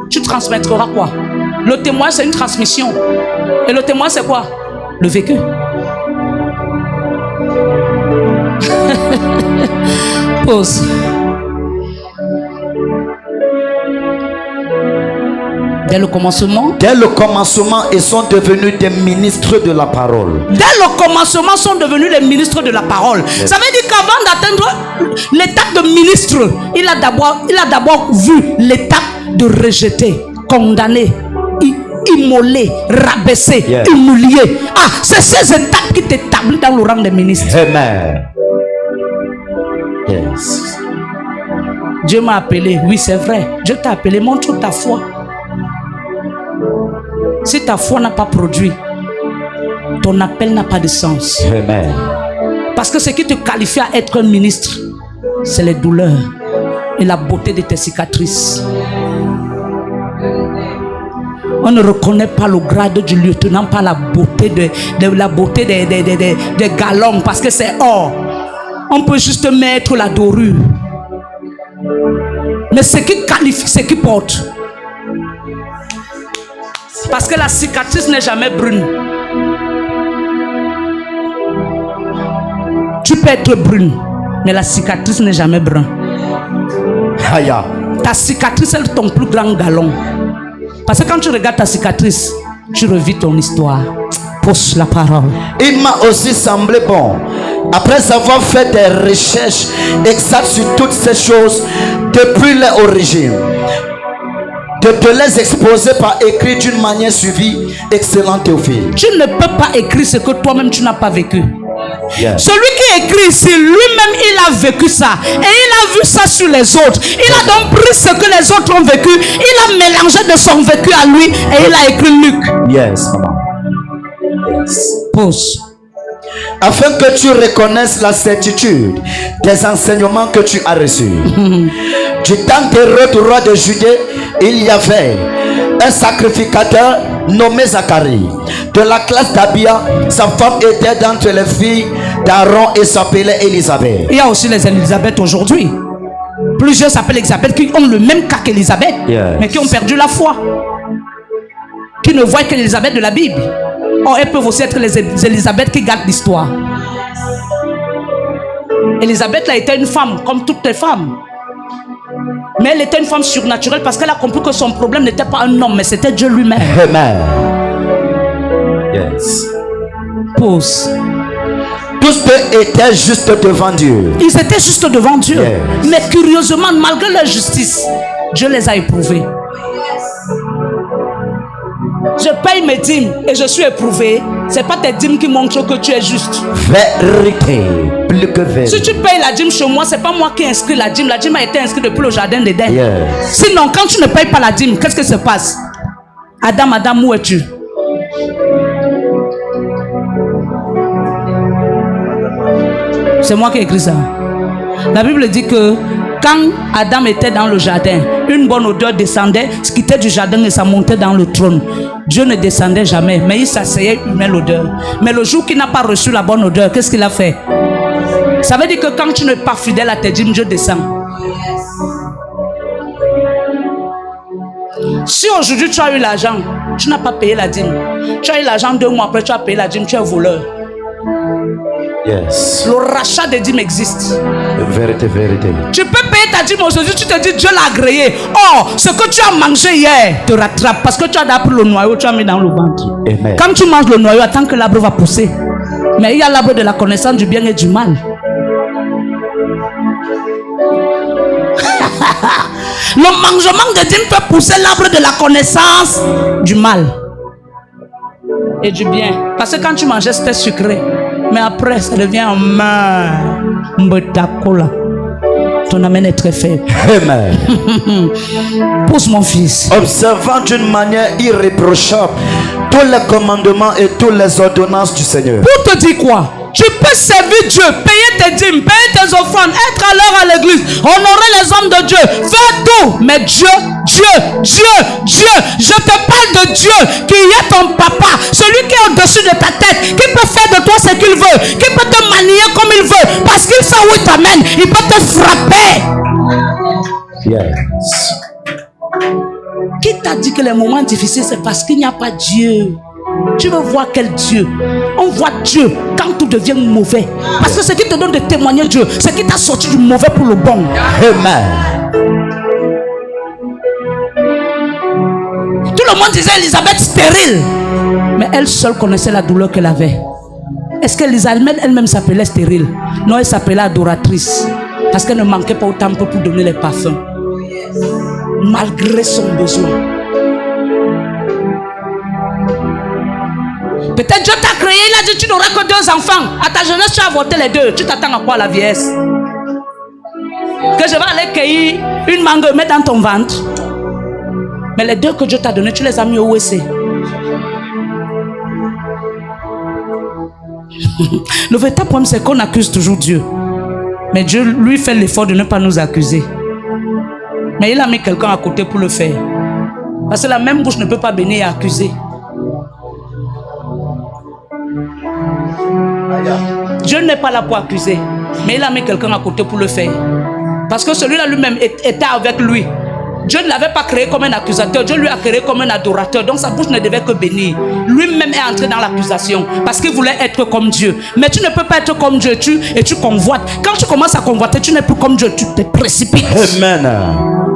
Tu transmettras quoi? Le témoin, c'est une transmission. Et le témoin, c'est quoi? Le vécu. Pause. Dès le commencement. Dès le commencement, ils sont devenus des ministres de la parole. Dès le commencement, sont devenus les ministres de la parole. Yes. Ça veut dire qu'avant d'atteindre l'étape de ministre, il a d'abord vu l'étape de rejeter, condamner, immoler, rabaisser, Yes. humilier. Ah, c'est ces étapes qui t'établissent dans le rang des ministres. Amen. Yes. Dieu m'a appelé, oui c'est vrai. Dieu t'a appelé, montre ta foi. Si ta foi n'a pas produit, ton appel n'a pas de sens. Amen. Parce que ce qui te qualifie à être un ministre, c'est les douleurs et la beauté de tes cicatrices. On ne reconnaît pas le grade du lieutenant par la beauté des galons, parce que c'est or. On peut juste mettre la dorure. Mais ce qui qualifie, ce qui porte. Parce que la cicatrice n'est jamais brune. Tu peux être brune, mais la cicatrice n'est jamais brune. Aya. Ta cicatrice est ton plus grand galon. Parce que quand tu regardes ta cicatrice, tu revis ton histoire. Pose la parole. Il m'a aussi semblé bon, après avoir fait des recherches exactes sur toutes ces choses depuis l'origine, de te les exposer par écrit d'une manière suivie. Excellent Théophile. Tu ne peux pas écrire ce que toi-même tu n'as pas vécu. Yeah. Celui qui écrit ici, lui-même il a vécu ça. Et il a vu ça sur les autres. Il a donc pris ce que les autres ont vécu. Il a mélangé de son vécu à lui. Et il a écrit Luc. Yes, maman. Yes. Pause. Afin que tu reconnaisses la certitude des enseignements que tu as reçus. Du temps d'Hérode, roi de Judée, il y avait un sacrificateur nommé Zacharie, de la classe d'Abia. Sa femme était d'entre les filles d'Aaron et s'appelait Élisabeth. Il y a aussi les Élisabeth aujourd'hui. Plusieurs s'appellent Élisabeth qui ont le même cas qu'Élisabeth, Yes. mais qui ont perdu la foi. Qui ne voient que l'Élisabeth de la Bible. Or, elles peuvent aussi être les Élisabeth qui gardent l'histoire. Élisabeth a été une femme, comme toutes les femmes. Mais elle était une femme surnaturelle parce qu'elle a compris que son problème n'était pas un homme, mais c'était Dieu lui-même. Amen. Yes. Pause. Tous deux étaient juste devant Dieu. Ils étaient juste devant Dieu. Yes. Mais curieusement, malgré leur justice, Dieu les a éprouvés. Je paye mes dîmes et je suis éprouvé. Ce n'est pas tes dîmes qui montrent que tu es juste. Vérité. Plus que vérité. Si tu payes la dîme chez moi, ce n'est pas moi qui inscris la dîme. La dîme a été inscrite depuis le jardin d'Éden. Yes. Sinon, quand tu ne payes pas la dîme, qu'est-ce qui se passe? Adam, où es-tu? C'est moi qui ai écrit ça. La Bible dit que quand Adam était dans le jardin, une bonne odeur descendait, ce qui était du jardin et ça montait dans le trône. Dieu ne descendait jamais, mais il s'asseyait, il humait l'odeur. Mais le jour qu'il n'a pas reçu la bonne odeur, qu'est-ce qu'il a fait? Ça veut dire que quand tu n'es pas fidèle à tes dîmes, Dieu descend. Si aujourd'hui tu as eu l'argent, tu n'as pas payé la dîme. Tu as eu l'argent 2 mois après, tu as payé la dîme, tu es voleur. Yes. Le rachat des dîmes existe. Vérité, vérité. Tu peux payer ta dîme aujourd'hui, tu te dis Dieu l'a agréé. Oh, ce que tu as mangé hier te rattrape parce que tu as d'abord le noyau, tu as mis dans le ventre. Amen. Quand tu manges le noyau, attends que l'arbre va pousser. Mais il y a l'arbre de la connaissance du bien et du mal. Le mangement de dîme fait pousser l'arbre de la connaissance du mal et du bien. Parce que quand tu mangeais, c'était sucré. Mais après, ça devient un mbetakola. Ton amène est très faible. Amen. Pousse mon fils. Observant d'une manière irréprochable tous les commandements et toutes les ordonnances du Seigneur. Pour te dire quoi? Tu peux servir Dieu, payer tes dîmes, payer tes offrandes, être à l'heure à l'église, honorer les hommes de Dieu, faire tout. Mais Dieu, je te parle de Dieu qui est ton papa, celui qui est au-dessus de ta tête, qui peut faire de toi ce qu'il veut, qui peut te manier comme il veut, parce qu'il sait où il t'amène, il peut te frapper. Yes. Qui t'a dit que les moments difficiles, c'est parce qu'il n'y a pas Dieu? Tu veux voir quel Dieu? On voit Dieu quand tout devient mauvais. Parce que ce qui te donne de témoigner Dieu, c'est qui t'a sorti du mauvais pour le bon. Amen. Tu ne le monde disait Elisabeth stérile, mais elle seule connaissait la douleur qu'elle avait. Est-ce qu'Elisabeth elle-même s'appelait stérile? Non, elle s'appelait adoratrice. Parce qu'elle ne manquait pas au temple pour donner les parfums. Malgré son besoin. Peut-être Dieu t'a créé, il a dit tu n'auras que 2 enfants. À ta jeunesse, tu as avorté les 2. Tu t'attends à quoi à la vieillesse? Que je vais aller cueillir une mangue et mettre dans ton ventre. Mais les 2 que Dieu t'a donné, tu les as mis au WC. Le véritable problème, c'est qu'on accuse toujours Dieu. Mais Dieu, lui, fait l'effort de ne pas nous accuser. Mais il a mis quelqu'un à côté pour le faire. Parce que la même bouche ne peut pas bénir et accuser. Dieu n'est pas là pour accuser. Mais il a mis quelqu'un à côté pour le faire. Parce que celui-là lui-même était avec lui. Dieu ne l'avait pas créé comme un accusateur. Dieu lui a créé comme un adorateur. Donc sa bouche ne devait que bénir. Lui-même est entré dans l'accusation. Parce qu'il voulait être comme Dieu. Mais tu ne peux pas être comme Dieu. Et tu convoites. Quand tu commences à convoiter, tu n'es plus comme Dieu. Tu te précipites. Amen.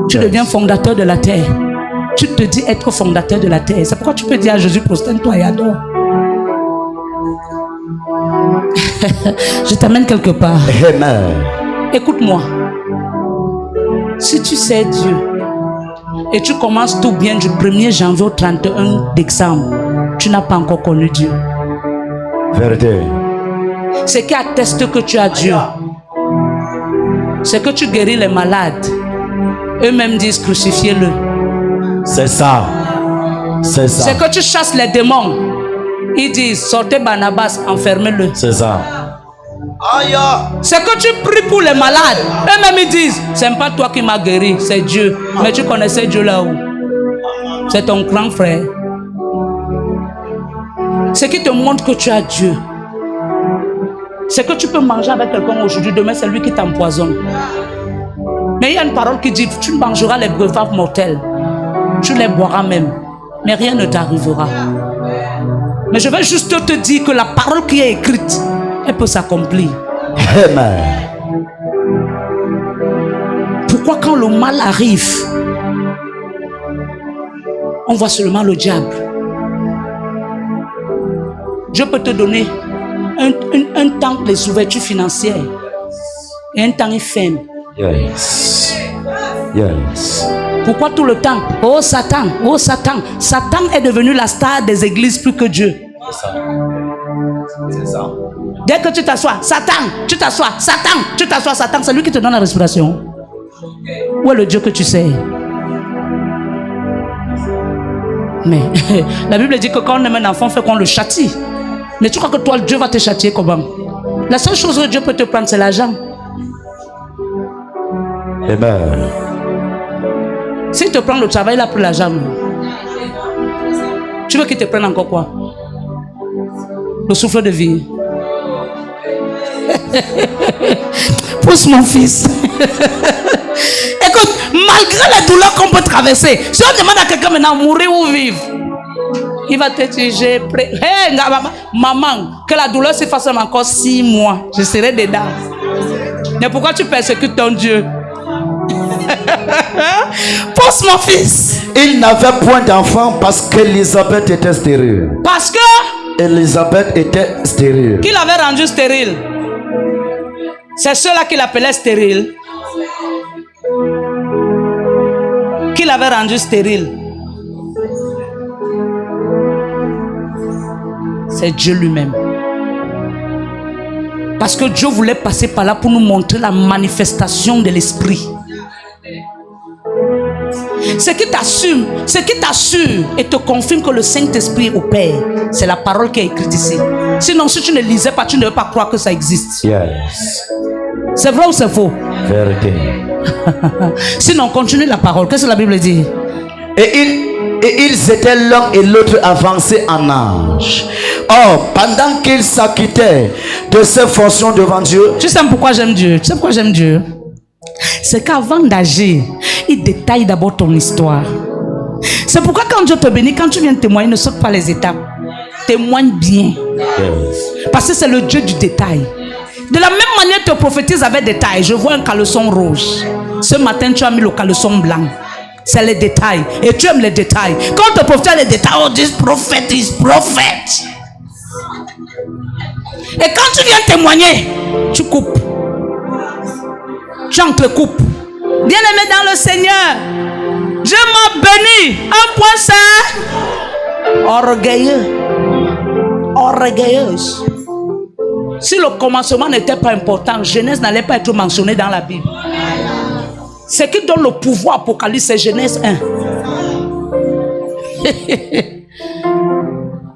Tu deviens fondateur de la terre. Tu te dis être fondateur de la terre. C'est pourquoi tu peux dire à Jésus, prosterne-toi et adore. Je t'amène quelque part. Amen. Écoute-moi. Si tu sais Dieu et tu commences tout bien du 1er janvier au 31 décembre, tu n'as pas encore connu Dieu. Vérité. Ce qui atteste que tu as Dieu, c'est que tu guéris les malades. Eux-mêmes disent crucifiez-le. C'est ça. C'est ça. C'est que tu chasses les démons. Ils disent sortez Barnabas, enfermez-le. C'est ça. C'est que tu pries pour les malades. Eux-mêmes ils disent c'est pas toi qui m'as guéri, c'est Dieu. Mais tu connaissais Dieu là-haut. C'est ton grand frère. Ce qui te montre que tu as Dieu, c'est que tu peux manger avec quelqu'un aujourd'hui, demain c'est lui qui t'empoisonne. Mais il y a une parole qui dit tu mangeras les breuvages mortels, tu les boiras même, mais rien ne t'arrivera. Mais je vais juste te dire que la parole qui est écrite, elle peut s'accomplir. Amen. Pourquoi quand le mal arrive, on voit seulement le diable? Dieu peut te donner un temps les ouvertures financières et un temps il ferme. Yes. Yes. Pourquoi tout le temps? Oh Satan, oh Satan. Satan est devenu la star des églises plus que Dieu. C'est ça. C'est ça. Dès que tu t'assois, Satan, tu t'assois, Satan, tu t'assois, Satan, c'est lui qui te donne la respiration. Où est le Dieu que tu sais? Mais la Bible dit que quand on aime un enfant, fait qu'on le châtie. Mais tu crois que toi, Dieu va te châtier comment? La seule chose que Dieu peut te prendre, c'est l'argent. Amen. S'il te prend le travail, il a pris l'argent. Tu veux qu'il te prenne encore quoi? Le souffle de vie. Pousse mon fils. Écoute, malgré la douleur qu'on peut traverser, si on demande à quelqu'un maintenant mourir ou vivre, il va te dire j'ai pris. Hey, maman, que la douleur se fasse encore 6 mois, je serai dedans. Mais pourquoi tu persécutes ton Dieu? Pousse mon fils. Il n'avait point d'enfant parce qu'Élisabeth était stérile. Parce que Élisabeth était stérile. Qui l'avait rendu stérile? C'est ceux-là qui l'appelaient stérile. Qui l'avait rendu stérile? C'est Dieu lui-même. Parce que Dieu voulait passer par là pour nous montrer la manifestation de l'esprit. Ce qui t'assure et te confirme que le Saint-Esprit opère, c'est la parole qui est écrite ici. Sinon, si tu ne lisais pas, tu ne veux pas croire que ça existe. Yes. C'est vrai ou c'est faux? Vérité. Sinon, continue la parole. Qu'est-ce que la Bible dit? Et ils étaient l'un et l'autre avancés en âge. Or, pendant qu'ils s'acquittaient de ses fonctions devant Dieu. Tu sais pourquoi j'aime Dieu? Tu sais pourquoi j'aime Dieu? C'est qu'avant d'agir, il détaille d'abord ton histoire. C'est pourquoi quand Dieu te bénit, quand tu viens témoigner, ne saute pas les étapes. Témoigne bien. Yes. Parce que c'est le Dieu du détail. De la même manière, tu prophétises avec détail. Je vois un caleçon rouge. Ce matin, tu as mis le caleçon blanc. C'est les détails. Et tu aimes les détails. Quand tu prophètes les détails, on dit prophète, is prophète. Et quand tu viens témoigner, tu coupes. Tu entrecoupes. Bien-aimé dans le Seigneur, je m'en bénis. Un point, c'est orgueilleux. Orgueilleuse. Si le commencement n'était pas important, Genèse n'allait pas être mentionnée dans la Bible. Ce qui donne le pouvoir à Apocalypse, c'est Genèse 1.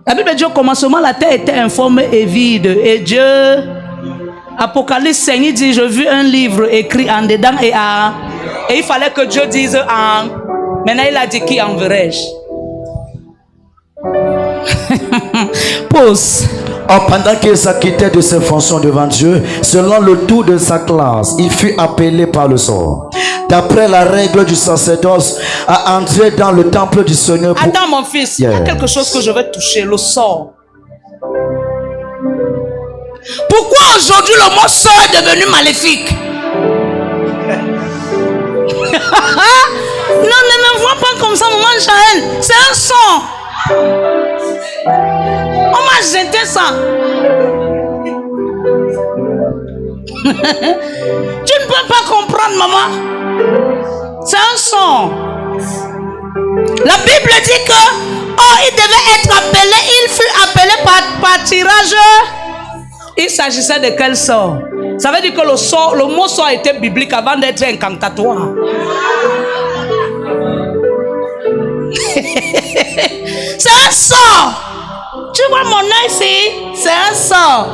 La Bible dit au commencement, la terre était informe et vide. Et Dieu, Apocalypse 5, il dit, je vis un livre écrit en dedans et en... Et il fallait que Dieu dise en... Maintenant, il a dit qui enverrai-je? Pause. Pendant qu'il s'acquittait de ses fonctions devant Dieu, selon le tour de sa classe, il fut appelé par le sort. D'après la règle du sacerdoce, à entrer dans le temple du Seigneur. Attends, mon fils, il y a quelque chose que je vais toucher, le sort. Pourquoi aujourd'hui le mot sort est devenu maléfique? Non, ne me vois pas comme ça, maman Jaël. C'est un sort. On m'a jeté ça. Tu ne peux pas comprendre, maman. C'est un son. La Bible dit que il devait être appelé. Il fut appelé par tirage. Il s'agissait de quel sort? Ça veut dire que le mot sort était biblique avant d'être incantatoire. C'est un sort. Tu vois mon œil ici? C'est un sort.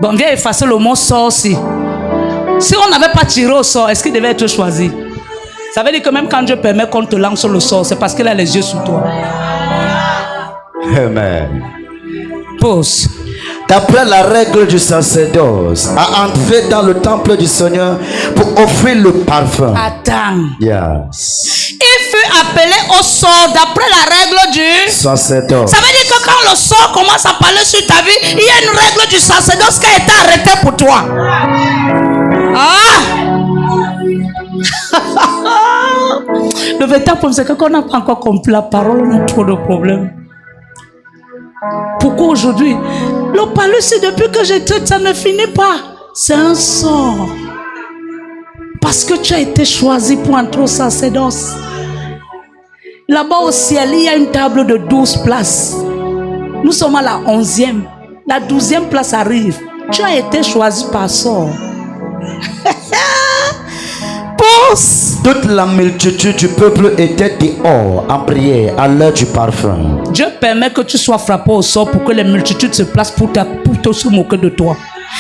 Bon, viens effacer le mot sort aussi. Si on n'avait pas tiré au sort, est-ce qu'il devait être choisi? Ça veut dire que même quand Dieu permet qu'on te lance le sort, c'est parce qu'il a les yeux sur toi. Amen. Pause. D'après la règle du sacerdoce, à entrer dans le temple du Seigneur pour offrir le parfum. Attends. Yes. Il fut appelé au sort d'après la règle du sacerdoce. Ça veut dire que quand le sort commence à parler sur ta vie, il y a une règle du sacerdoce qui a été arrêtée pour toi. Ah! Le véritable problème, c'est que quand on n'a pas encore compris la parole, on a trop de problèmes. Pourquoi aujourd'hui? Le palais, c'est depuis que je traite, ça ne finit pas. C'est un sort. Parce que tu as été choisi pour entrer au sacerdoce. Là-bas au ciel, il y a une table de 12 places. Nous sommes à la 11e. La 12e place arrive. Tu as été choisi par sort. Pause. Toute la multitude du peuple était dehors en prière à l'heure du parfum. Dieu permet que tu sois frappé au sort pour que les multitudes se placent pour te se moquer de toi.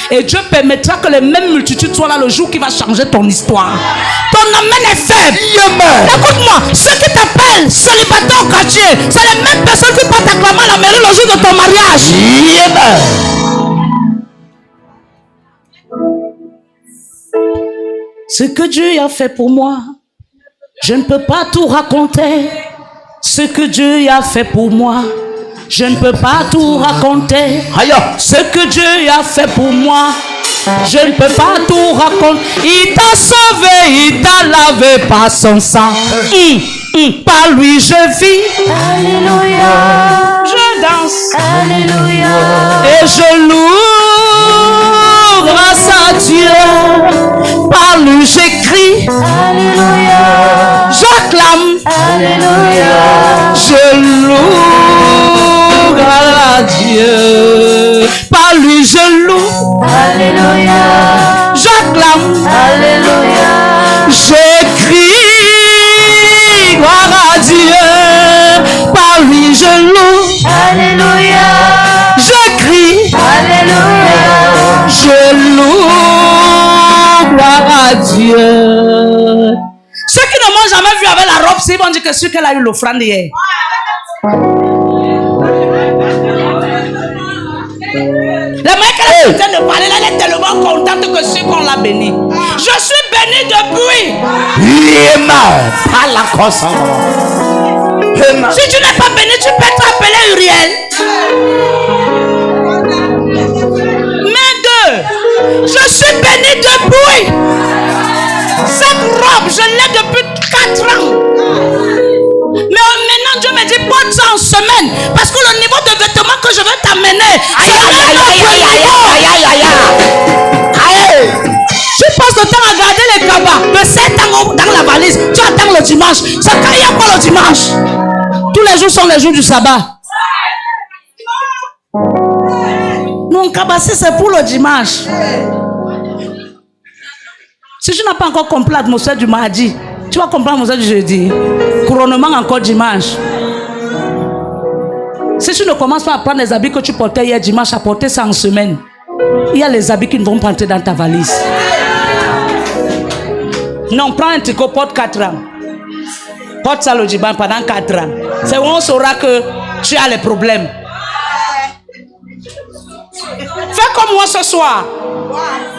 Et Dieu permettra que les mêmes multitudes soient là le jour qui va changer ton histoire. Ton amène est faible. Écoute-moi, ceux qui t'appellent célibataire au quartier, c'est les mêmes personnes qui vont t'acclamer à la mairie le jour de ton mariage. Ce que Dieu a fait pour moi, je ne peux pas tout raconter. Ce que Dieu a fait pour moi, je ne peux pas tout raconter. Ce que Dieu a fait pour moi, je ne peux pas tout raconter. Il t'a sauvé, il t'a lavé par son sang. Par lui je vis. Alléluia. Je danse. Alléluia. Et je loue grâce à Dieu. Par lui j'écris. Alléluia. J'acclame. Alléluia. Je loue grâce à Dieu. Par lui je loue. Alléluia. J'acclame. Alléluia. J'écris. Gloire à Dieu. Par lui je loue. Alléluia. Je crie. Alléluia. Je loue. Gloire à Dieu. Ceux qui ne m'ont jamais vu avec la robe, ils vont dire que celui qu'elle a eu l'offrande hier. La mère qu'elle est en train de parler, elle est tellement contente que ceux qu'on l'a béni. Je suis béni depuis. Si tu n'es pas béni, tu peux être appelé Uriel. Mais deux, je suis béni depuis. robe, je l'ai depuis 4 ans. Mais maintenant, Dieu me dit, porte ça en semaine. Parce que le niveau de vêtements que je vais t'amener, tu passes le temps à garder les cabas. De 7 ans dans la valise, tu attends le dimanche. C'est quand il y a quoi le dimanche? Tous les jours sont les jours du sabbat. Non, cabassi, c'est pour le dimanche. Si tu n'as pas encore compris l'atmosphère du mardi, tu vas comprendre l'atmosphère du jeudi. Couronnement encore dimanche. Si tu ne commences pas à prendre les habits que tu portais hier dimanche, à porter ça en semaine, il y a les habits qui ne vont pas entrer dans ta valise. Non, prends un tricot, porte 4 ans. Porte ça le dimanche pendant 4 ans. C'est où on saura que tu as les problèmes. Fais comme moi ce soir.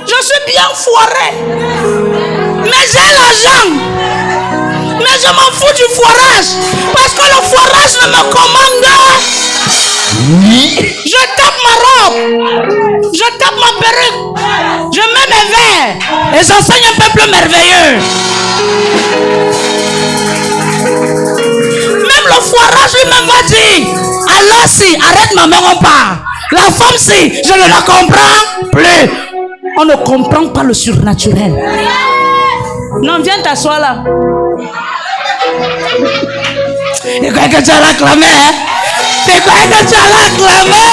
Je suis bien foiré. Mais j'ai l'argent. Mais je m'en fous du foirage. Parce que le foirage ne me commande. Je tape ma robe. Je tape ma perruque. Je mets mes verres. Et j'enseigne un peuple merveilleux. Même le foirage lui-même va dire, alors si, arrête ma main, on part. La femme si, je ne la comprends plus. On ne comprend pas le surnaturel. Non, viens t'asseoir là. Et quoi que tu as réclamé, hein? C'est quoi que tu as réclamé?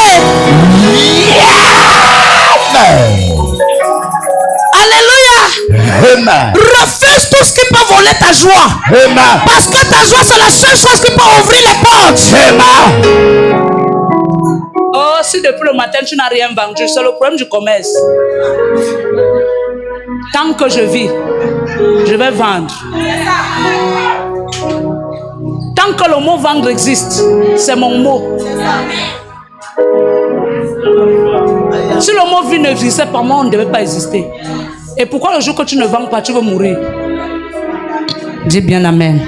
Alléluia. Amen. Refuse tout ce qui peut voler ta joie. Amen. Parce que ta joie, c'est la seule chose qui peut ouvrir les portes. Amen. Oh, si depuis le matin tu n'as rien vendu, c'est le problème du commerce. Tant que je vis, je vais vendre. Tant que le mot vendre existe, c'est mon mot. Si le mot vie n'existait pas, moi on ne devait pas exister. Et pourquoi le jour que tu ne vends pas, tu veux mourir? Dis bien amen.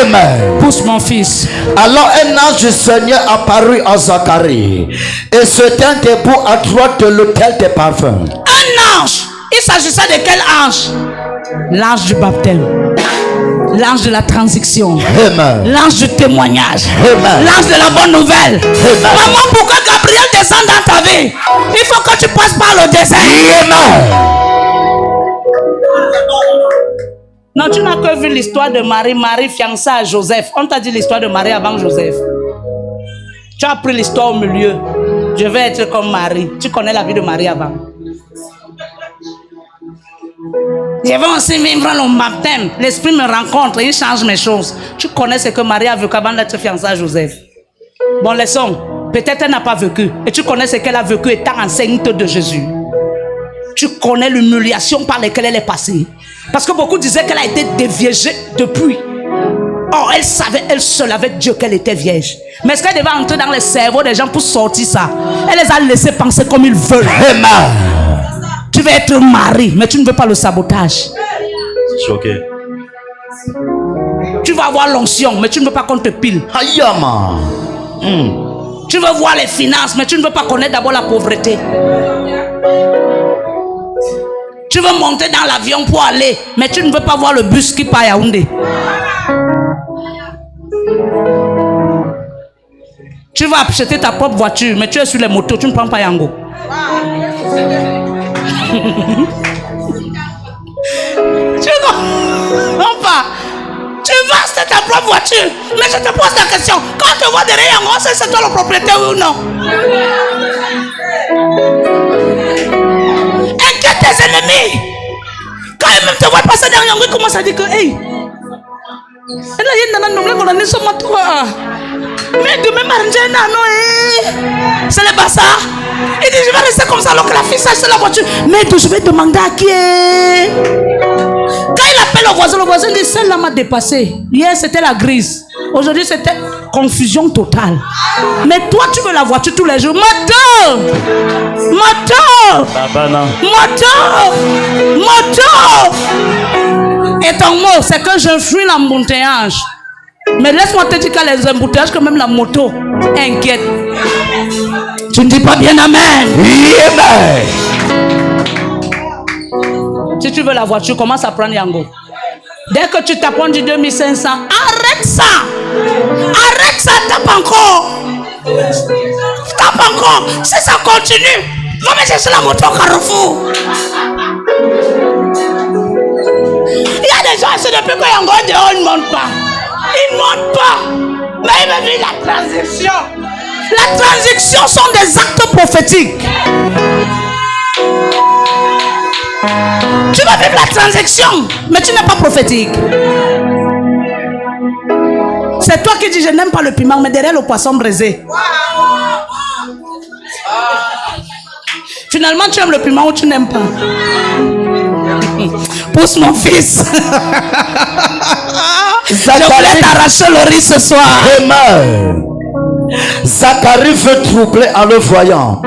Amen. Pousse mon fils. Alors un ange du Seigneur apparut à Zacharie et se tint debout à droite de l'autel des parfums. Un ange. Il s'agissait de quel ange? L'ange du baptême. L'ange de la transition. Amen. L'ange du témoignage. Amen. L'ange de la bonne nouvelle. Amen. Maman, pour que Gabriel descende dans ta vie, il faut que tu passes par le désert. Amen. Non, tu n'as que vu l'histoire de Marie. Marie fiancée à Joseph. On t'a dit l'histoire de Marie avant Joseph. Tu as pris l'histoire au milieu. Je vais être comme Marie. Tu connais la vie de Marie avant. Je vais aussi vivre le baptême. L'esprit me rencontre, il change mes choses. Tu connais ce que Marie a vécu avant d'être fiancée à Joseph. Bon, laissons. Peut-être elle n'a pas vécu. Et tu connais ce qu'elle a vécu étant enceinte de Jésus. Tu connais l'humiliation par laquelle elle est passée. Parce que beaucoup disaient qu'elle a été déviergée depuis. Or, elle savait, elle seule avec Dieu qu'elle était vierge. Mais est-ce qu'elle devait entrer dans les cerveaux des gens pour sortir ça? Elle les a laissés penser comme ils veulent. Amen. Tu veux être mari, mais tu ne veux pas le sabotage. Choqué. Tu veux avoir l'onction, mais tu ne veux pas qu'on te pile. Ayama. Tu veux voir les finances, mais tu ne veux pas connaître d'abord la pauvreté. Tu veux monter dans l'avion pour aller, mais tu ne veux pas voir le bus qui part à Yaoundé. Tu vas acheter ta propre voiture, mais tu es sur les motos, tu ne prends pas Yango. Tu comprends pas? Tu vas acheter ta propre voiture, mais je te pose la question. Quand tu vois derrière Yango, c'est toi le propriétaire ou non? Inquiète tes ennemis. Quand ils même te voient passer derrière Yango, ils commencent à dire que hey, mais demain, c'est le bazar. Il dit, je vais rester comme ça alors que la fille s'achète la voiture. Mais je vais demander à qui est. Quand il appelle le voisin dit, celle-là m'a dépassé. Hier, c'était la grise. Aujourd'hui, c'était confusion totale. Mais toi, tu veux la voiture tous les jours. Moto! Et ton mot, c'est que je fuis l'embouteillage. Mais laisse-moi te dire qu'à les embouteillages, que même la moto inquiète. Tu ne dis pas bien amen. Amen. Si tu veux la voiture, commence à prendre Yango. Dès que tu t'apprends du 2500, arrête ça. Arrête ça, tape encore. Tape encore. Si ça continue, va me chercher la moto au Carrefour. Il y a des gens, c'est depuis qu'il y a encore dehors, ils ne montent pas. Ils ne montent pas. Mais ils me disent la transition. La transition sont des actes prophétiques. Tu vas vivre la transaction, mais tu n'es pas prophétique. C'est toi qui dis je n'aime pas le piment, mais derrière le poisson braisé. Finalement, tu aimes le piment ou tu n'aimes pas. Pousse mon fils. Je voulais t'arracher le riz ce soir. Amen. Zacharie veut troubler en le voyant.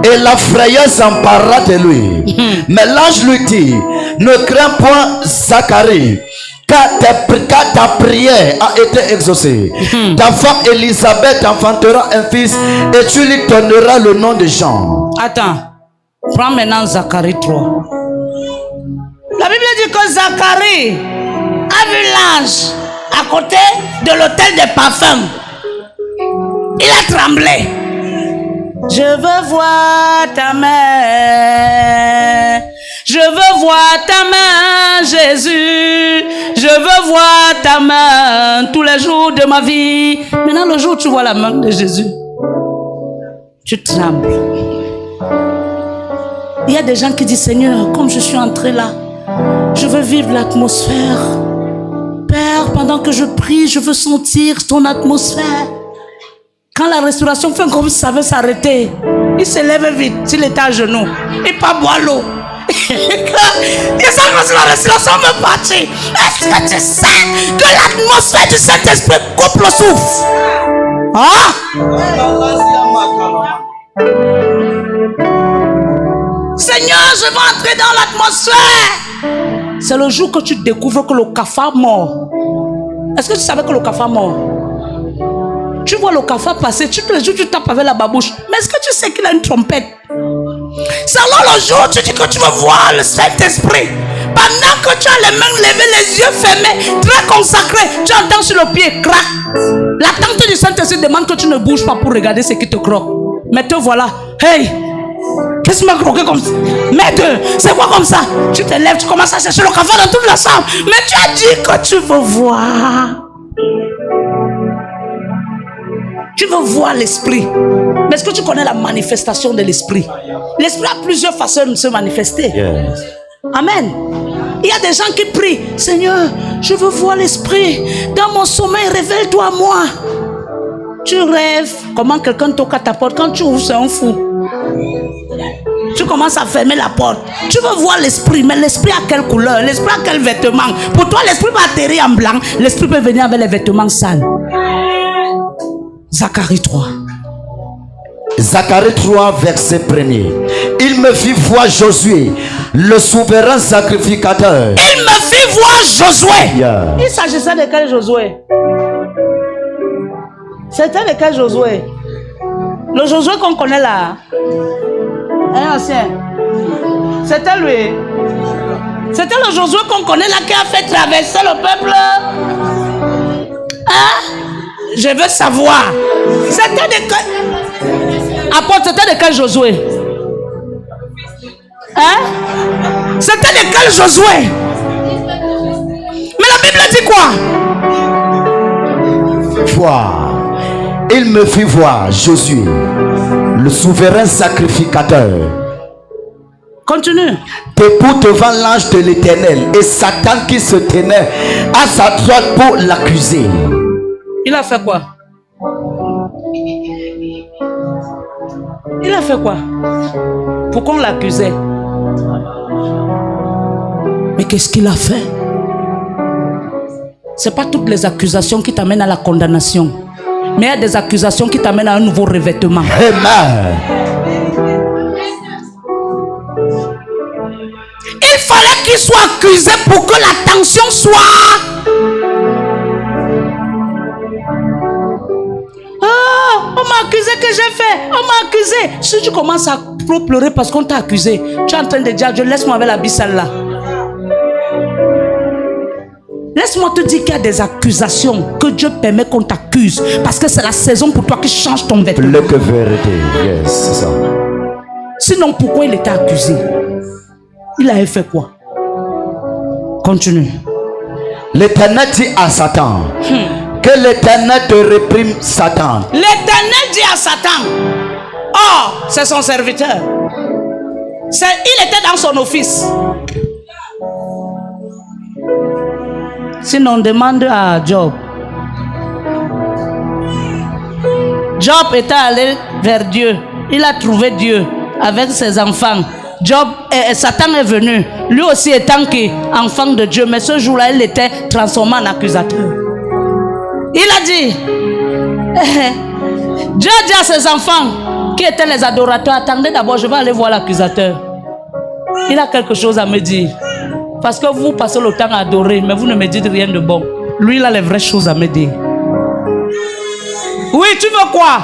Et la frayeur s'empara de lui. Mais l'ange lui dit, ne crains point Zacharie, car ta prière a été exaucée. Ta femme Élisabeth enfantera un fils et tu lui donneras le nom de Jean. Attends, prends maintenant Zacharie 3. La Bible dit que Zacharie a vu l'ange à côté de l'autel des parfums. Il a tremblé. Je veux voir ta main. Je veux voir ta main, Jésus. Je veux voir ta main tous les jours de ma vie. Maintenant, le jour où tu vois la main de Jésus, tu trembles. Il y a des gens qui disent, Seigneur, comme je suis entré là, je veux vivre l'atmosphère. Père, pendant que je prie, je veux sentir ton atmosphère. Quand la restauration fait comme ça veut s'arrêter, il se lève vite, s'il est à genoux, il part boire l'eau. Il sent que la restauration veut partir. Est-ce que tu sais que l'atmosphère du Saint-Esprit coupe le souffle? Hein? Seigneur, je veux entrer dans l'atmosphère. C'est le jour que tu découvres que le cafard mort. Est-ce que tu savais que le cafard mort? Tu vois le cafard passer, tous les jours tu tapes avec la babouche. Mais est-ce que tu sais qu'il a une trompette? C'est alors le jour où tu dis que tu veux voir le Saint-Esprit. Pendant que tu as les mains levées, les yeux fermés, très consacrés, tu entends sur le pied, crac. La tante du Saint-Esprit demande que tu ne bouges pas pour regarder ce qui te croque. Mais te voilà. Hey! Qu'est-ce qui m'a croqué comme ça? Maître, c'est quoi comme ça? Tu te lèves, tu commences à chercher le cafard dans toute la chambre. Mais tu as dit que tu veux voir. Tu veux voir l'esprit. Mais est-ce que tu connais la manifestation de l'esprit? L'esprit a plusieurs façons de se manifester. Yes. Amen. Il y a des gens qui prient, Seigneur, je veux voir l'esprit. Dans mon sommeil, révèle-toi à moi. Tu rêves. Comment quelqu'un toque à ta porte? Quand tu ouvres, c'est un fou. Tu commences à fermer la porte. Tu veux voir l'esprit, mais l'esprit a quelle couleur? L'esprit a quel vêtement? Pour toi, l'esprit va atterrir en blanc. L'esprit peut venir avec les vêtements sales. Zacharie 3. Zacharie 3, verset 1er. Il me fit voir Josué, le souverain sacrificateur. Il me fit voir Josué. Yeah. Il s'agissait de quel Josué? C'était de quel Josué? Le Josué qu'on connaît là. Un ancien. C'était lui. C'était le Josué qu'on connaît là qui a fait traverser le peuple. Hein? Je veux savoir. C'était de quel... Apôtre, c'était de quel Josué? Hein? C'était de quel Josué? Mais la Bible dit quoi? Voir. Il me fit voir Josué, le souverain sacrificateur. Continue. Debout devant l'ange de l'Éternel et Satan qui se tenait à sa droite pour l'accuser. Il a fait quoi? Il a fait quoi? Pourquoi on l'accusait? Mais qu'est-ce qu'il a fait? C'est pas toutes les accusations qui t'amènent à la condamnation, mais il y a des accusations qui t'amènent à un nouveau revêtement. Amen. Il fallait qu'il soit accusé pour que la tension soit... On m'a accusé que j'ai fait. On m'a accusé. Si tu commences à pleurer parce qu'on t'a accusé, tu es en train de dire, Dieu, laisse-moi avec la bille sale là. Laisse-moi te dire qu'il y a des accusations que Dieu permet qu'on t'accuse. Parce que c'est la saison pour toi qui change ton vêtement. Plus que vérité. Yes, c'est ça. Sinon, pourquoi il était accusé? Il avait fait quoi? Continue. L'Éternel dit à Satan que l'Éternel te réprime, Satan. L'Éternel dit à Satan, oh, c'est son serviteur. Il était dans son office. Sinon, on demande à Job. Job était allé vers Dieu. Il a trouvé Dieu avec ses enfants. Satan est venu. Lui aussi étant enfant de Dieu. Mais ce jour-là, il était transformé en accusateur. Il a dit, Dieu a dit à ses enfants qui étaient les adorateurs, attendez d'abord, je vais aller voir l'accusateur. Il a quelque chose à me dire. Parce que vous passez le temps à adorer, mais vous ne me dites rien de bon. Lui, il a les vraies choses à me dire. Oui, tu veux quoi?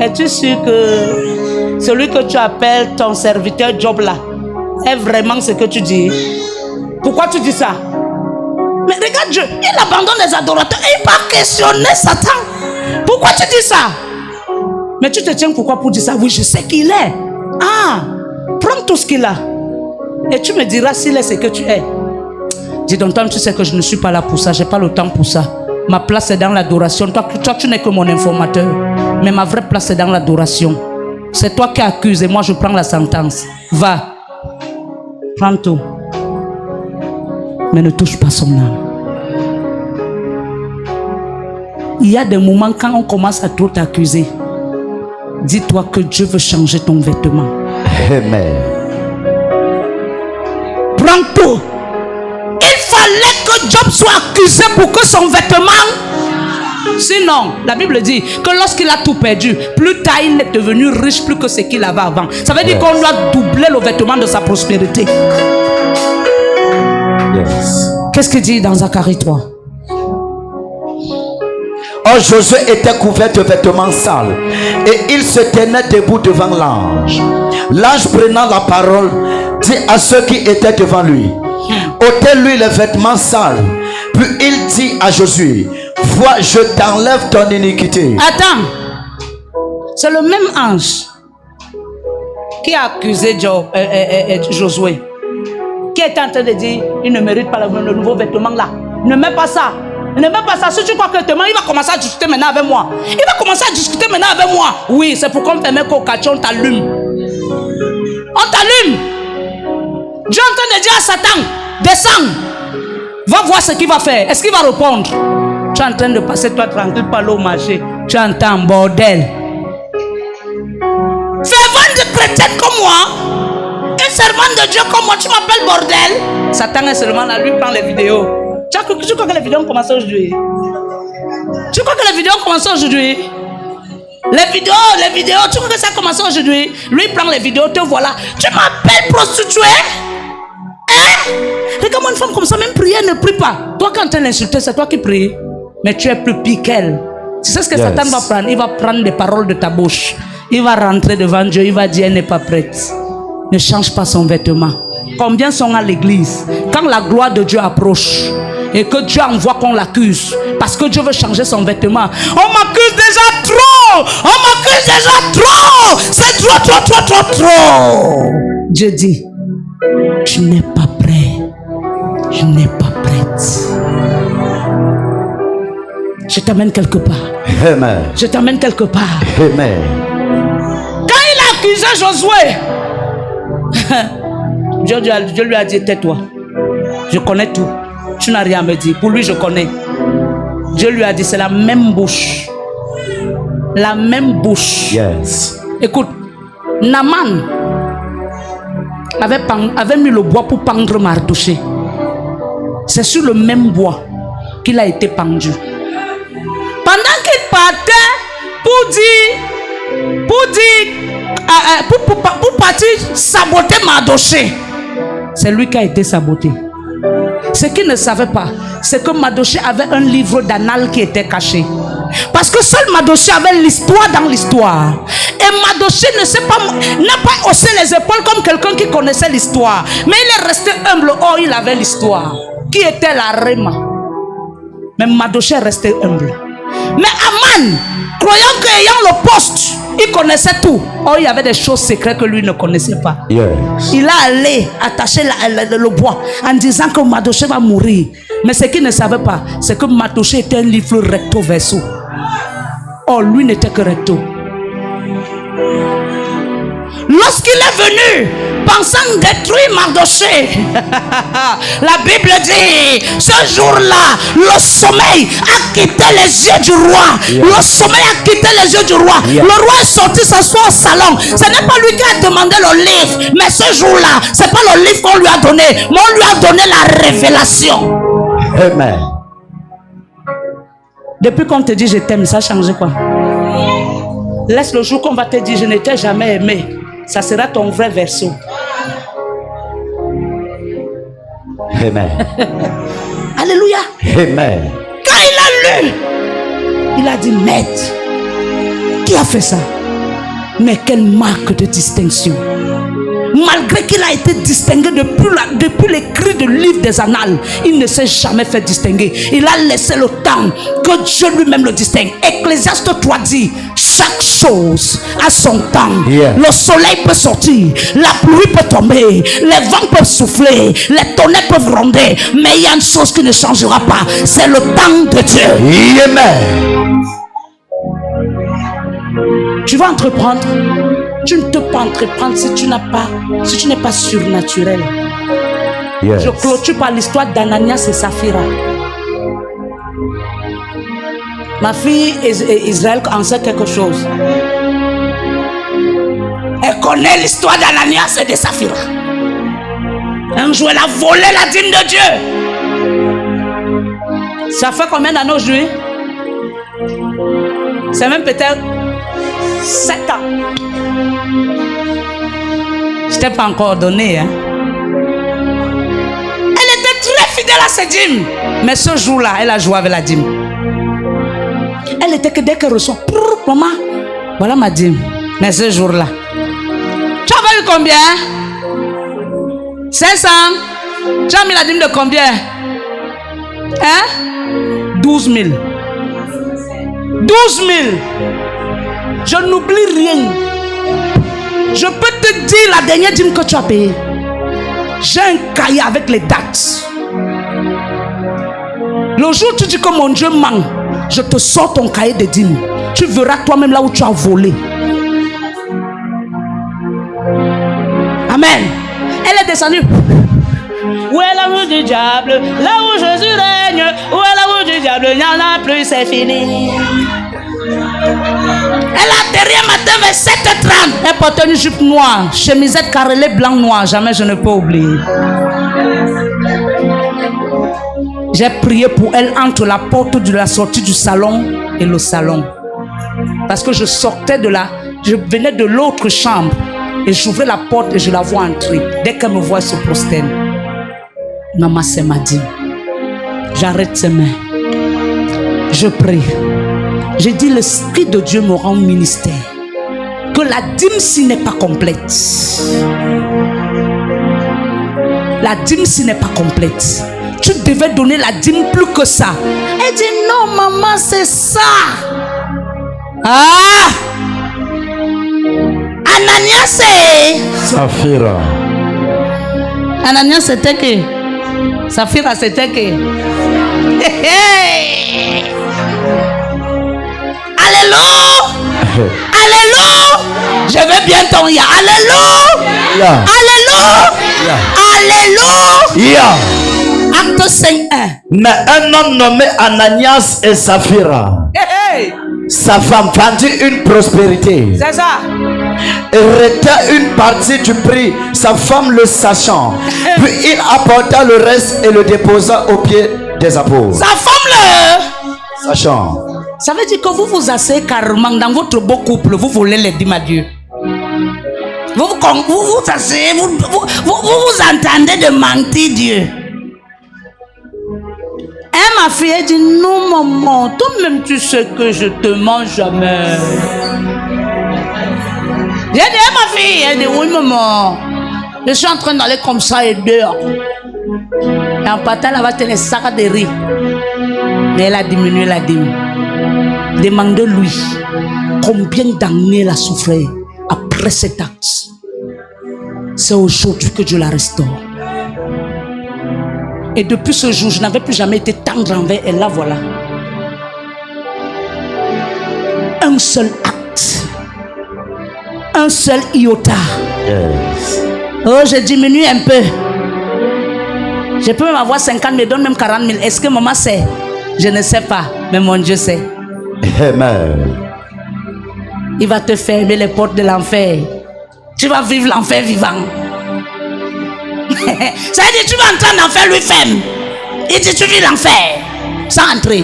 Es-tu sûr que celui que tu appelles ton serviteur Job là est vraiment ce que tu dis? Pourquoi tu dis ça? Mais regarde Dieu, il abandonne les adorateurs et il va questionner Satan. Pourquoi tu dis ça? Mais tu te tiens pourquoi pour dire ça? Oui, je sais qui il est. Ah, prends tout ce qu'il a. Et tu me diras s'il est ce que tu es. Dis donc, tu sais que je ne suis pas là pour ça. Je n'ai pas le temps pour ça. Ma place est dans l'adoration. Toi, tu n'es que mon informateur. Mais ma vraie place est dans l'adoration. C'est toi qui accuses et moi je prends la sentence. Va. Prends tout. Mais ne touche pas son âme. Il y a des moments quand on commence à trop t'accuser. Dis-toi que Dieu veut changer ton vêtement. Amen. Prends tout. Il fallait que Job soit accusé pour que son vêtement. Sinon, la Bible dit que lorsqu'il a tout perdu, plus tard il est devenu riche plus que ce qu'il avait avant. Ça veut dire qu'on doit doubler le vêtement de sa prospérité. Yes. Qu'est-ce qu'il dit dans Zacharie 3? Or Josué était couvert de vêtements sales et il se tenait debout devant l'ange. L'ange prenant la parole dit à ceux qui étaient devant lui, ôtez-lui les vêtements sales. Puis il dit à Josué, vois, je t'enlève ton iniquité. Attends, c'est le même ange qui a accusé Josué, qui est en train de dire, il ne mérite pas le nouveau vêtement là. Ne mets pas ça. Ne mets pas ça. Si tu crois que demain, il va commencer à discuter maintenant avec moi. Il va commencer à discuter maintenant avec moi. Oui, c'est pour qu'on te mette au quartier, on t'allume. On t'allume. Dieu est en train de dire à Satan, descends. Va voir ce qu'il va faire. Est-ce qu'il va répondre? Tu es en train de passer toi tranquille par le marché. Tu entends bordel. Fervent de chrétien comme moi, un servant de Dieu comme moi, tu m'appelles bordel. Satan est seulement là, lui prend les vidéos. Tu crois que les vidéos ont commencé aujourd'hui? Tu crois que les vidéos ont commencé aujourd'hui? Les vidéos, tu crois que ça a commencé aujourd'hui? Lui prend les vidéos, te voilà. Tu m'appelles prostituée? Hein? Regarde-moi une femme comme ça, même prier, ne prie pas. Toi, quand tu l'insultes, c'est toi qui pries. Mais tu es plus pire qu'elle. Tu sais ce que Satan va prendre? Il va prendre les paroles de ta bouche. Il va rentrer devant Dieu, il va dire, elle n'est pas prête. Ne change pas son vêtement. Combien sont à l'église? Quand la gloire de Dieu approche et que Dieu envoie qu'on l'accuse parce que Dieu veut changer son vêtement, on m'accuse déjà trop, on m'accuse déjà trop, c'est trop. Dieu dit, tu n'es pas prêt, je n'ai pas prête. Je t'amène quelque part. Amen. Je t'amène quelque part. Amen. Quand il a accusé Josué, Dieu lui a dit, tais-toi, je connais tout, tu n'as rien à me dire. Pour lui, je connais. Dieu lui a dit, c'est la même bouche. La même bouche. Yes. Écoute, Naaman avait mis le bois pour pendre Mardochée. C'est sur le même bois qu'il a été pendu. Pendant qu'il partait pour partir saboter Mardochée, c'est lui qui a été saboté. Ce qu'il ne savait pas, c'est que Mardochée avait un livre d'annales qui était caché. Parce que seul Mardochée avait l'histoire dans l'histoire. Et Mardochée n'a pas haussé les épaules comme quelqu'un qui connaissait l'histoire. Mais il est resté humble. Oh, il avait l'histoire. qui était la Réma. Mais Mardochée restait humble. Mais Aman, croyant qu'ayant le poste, il connaissait tout. Oh, il y avait des choses secrètes que lui ne connaissait pas. Yes. Il a allé attacher le bois en disant que Mardochée va mourir. Mais ce qu'il ne savait pas, c'est que Mardochée était un livre recto verso. Oh, lui n'était que recto. Lorsqu'il est venu, pensant détruire Mardochée, la Bible dit, ce jour-là, le sommeil a quitté les yeux du roi. Yeah. Le sommeil a quitté les yeux du roi. Yeah. Le roi est sorti s'asseoir au salon. Ce n'est pas lui qui a demandé le livre, mais ce jour-là, ce n'est pas le livre qu'on lui a donné, mais on lui a donné la révélation. Amen. Depuis qu'on te dit je t'aime, ça a changé quoi? Laisse le jour qu'on va te dire je ne t'ai jamais aimé. Ça sera ton vrai verso. Amen. Alléluia. Amen. Quand il a lu, il a dit, maître, qui a fait ça? Mais quelle marque de distinction. Malgré qu'il a été distingué depuis l'écrit du livre des annales, il ne s'est jamais fait distinguer. Il a laissé le temps que Dieu lui-même le distingue. Ecclésiaste 3 dit, chaque chose a son temps. Yeah. Le soleil peut sortir, la pluie peut tomber, les vents peuvent souffler, les tonnerres peuvent gronder, mais il y a une chose qui ne changera pas, c'est le temps de Dieu. Amen. Tu vas entreprendre. Tu ne peux pas entreprendre si tu n'es pas surnaturel. Yes. Je clôture par l'histoire d'Ananias et Saphira. Ma fille Israël en sait quelque chose. Elle connaît l'histoire d'Ananias et de Saphira. Un jour, elle a volé la dîme de Dieu. Ça fait combien d'années aujourd'hui? C'est même peut-être 7 ans. Je t'ai pas encore donné. Hein? Elle était très fidèle à ses dîmes. Mais ce jour-là, elle a joué avec la dîme. Elle était que dès qu'elle reçoit, maman, voilà ma dîme. Mais ce jour-là, tu as eu combien? 500. Tu as mis la dîme de combien? Hein? 12 000. 12 000. Je n'oublie rien. Je peux te dire la dernière dîme que tu as payée. J'ai un cahier avec les dates. Le jour où tu dis que mon Dieu ment, je te sors ton cahier de dîmes. Tu verras toi-même là où tu as volé. Amen. Elle est descendue. Où est l'amour du diable? Là où Jésus règne. Où est l'amour du diable? Il n'y en a plus, c'est fini. Elle a atterri un matin vers 7h30. Elle portait une jupe noire, chemisette carrelée blanc noir. Jamais je ne peux oublier. J'ai prié pour elle entre la porte de la sortie du salon et le salon. Parce que je venais de l'autre chambre et j'ouvrais la porte et je la vois entrer. Dès qu'elle me voit, elle se prosterne. Maman, c'est ma dîme. J'arrête ses mains. Je prie. J'ai dit, l'Esprit de Dieu me rend ministère. Que la dîme ci n'est pas complète. La dîme ci n'est pas complète. Tu devais donner la dîme plus que ça. Elle dit, non maman, c'est ça. Ah! Ananias et Saphira. Ananias c'était que Saphira c'était que Alléluia. Alléluia. Je veux bien ton ya. Alléluia. Alléluia. Alléluia. Acte 5:1. Mais un homme nommé Ananias et Saphira, sa femme, vendit une prospérité. C'est ça. Et retint une partie du prix, sa femme le sachant. Puis il apporta le reste et le déposa aux pieds des apôtres. Sa femme le Sachant. Ça veut dire que vous vous asseyez carrément dans votre beau couple, vous volez les dîmes à Dieu. Vous vous asseyez, vous entendez de mentir Dieu. Et ma fille elle dit, non maman, toi-même tu sais que je te mens jamais. J'ai dit, ma fille, elle dit, oui maman, je suis en train d'aller comme ça et dehors. Et en partant là-bas, tu as les sacs de riz. Mais elle a diminué la dîme. Demandez-lui combien d'années elle a souffert après cet acte. C'est aujourd'hui que Dieu la restaure. Et depuis ce jour, je n'avais plus jamais été tendre envers elle. Là, voilà. Un seul acte. Un seul iota. Yes. Oh, je diminue un peu. Je peux même avoir 50 000, donne même 40 000. Est-ce que maman sait? Je ne sais pas, mais mon Dieu sait. Amen. Il va te fermer les portes de l'enfer. Tu vas vivre l'enfer vivant. Ça veut dire tu vas entrer en enfer, lui ferme. Il dit tu vis l'enfer sans entrer.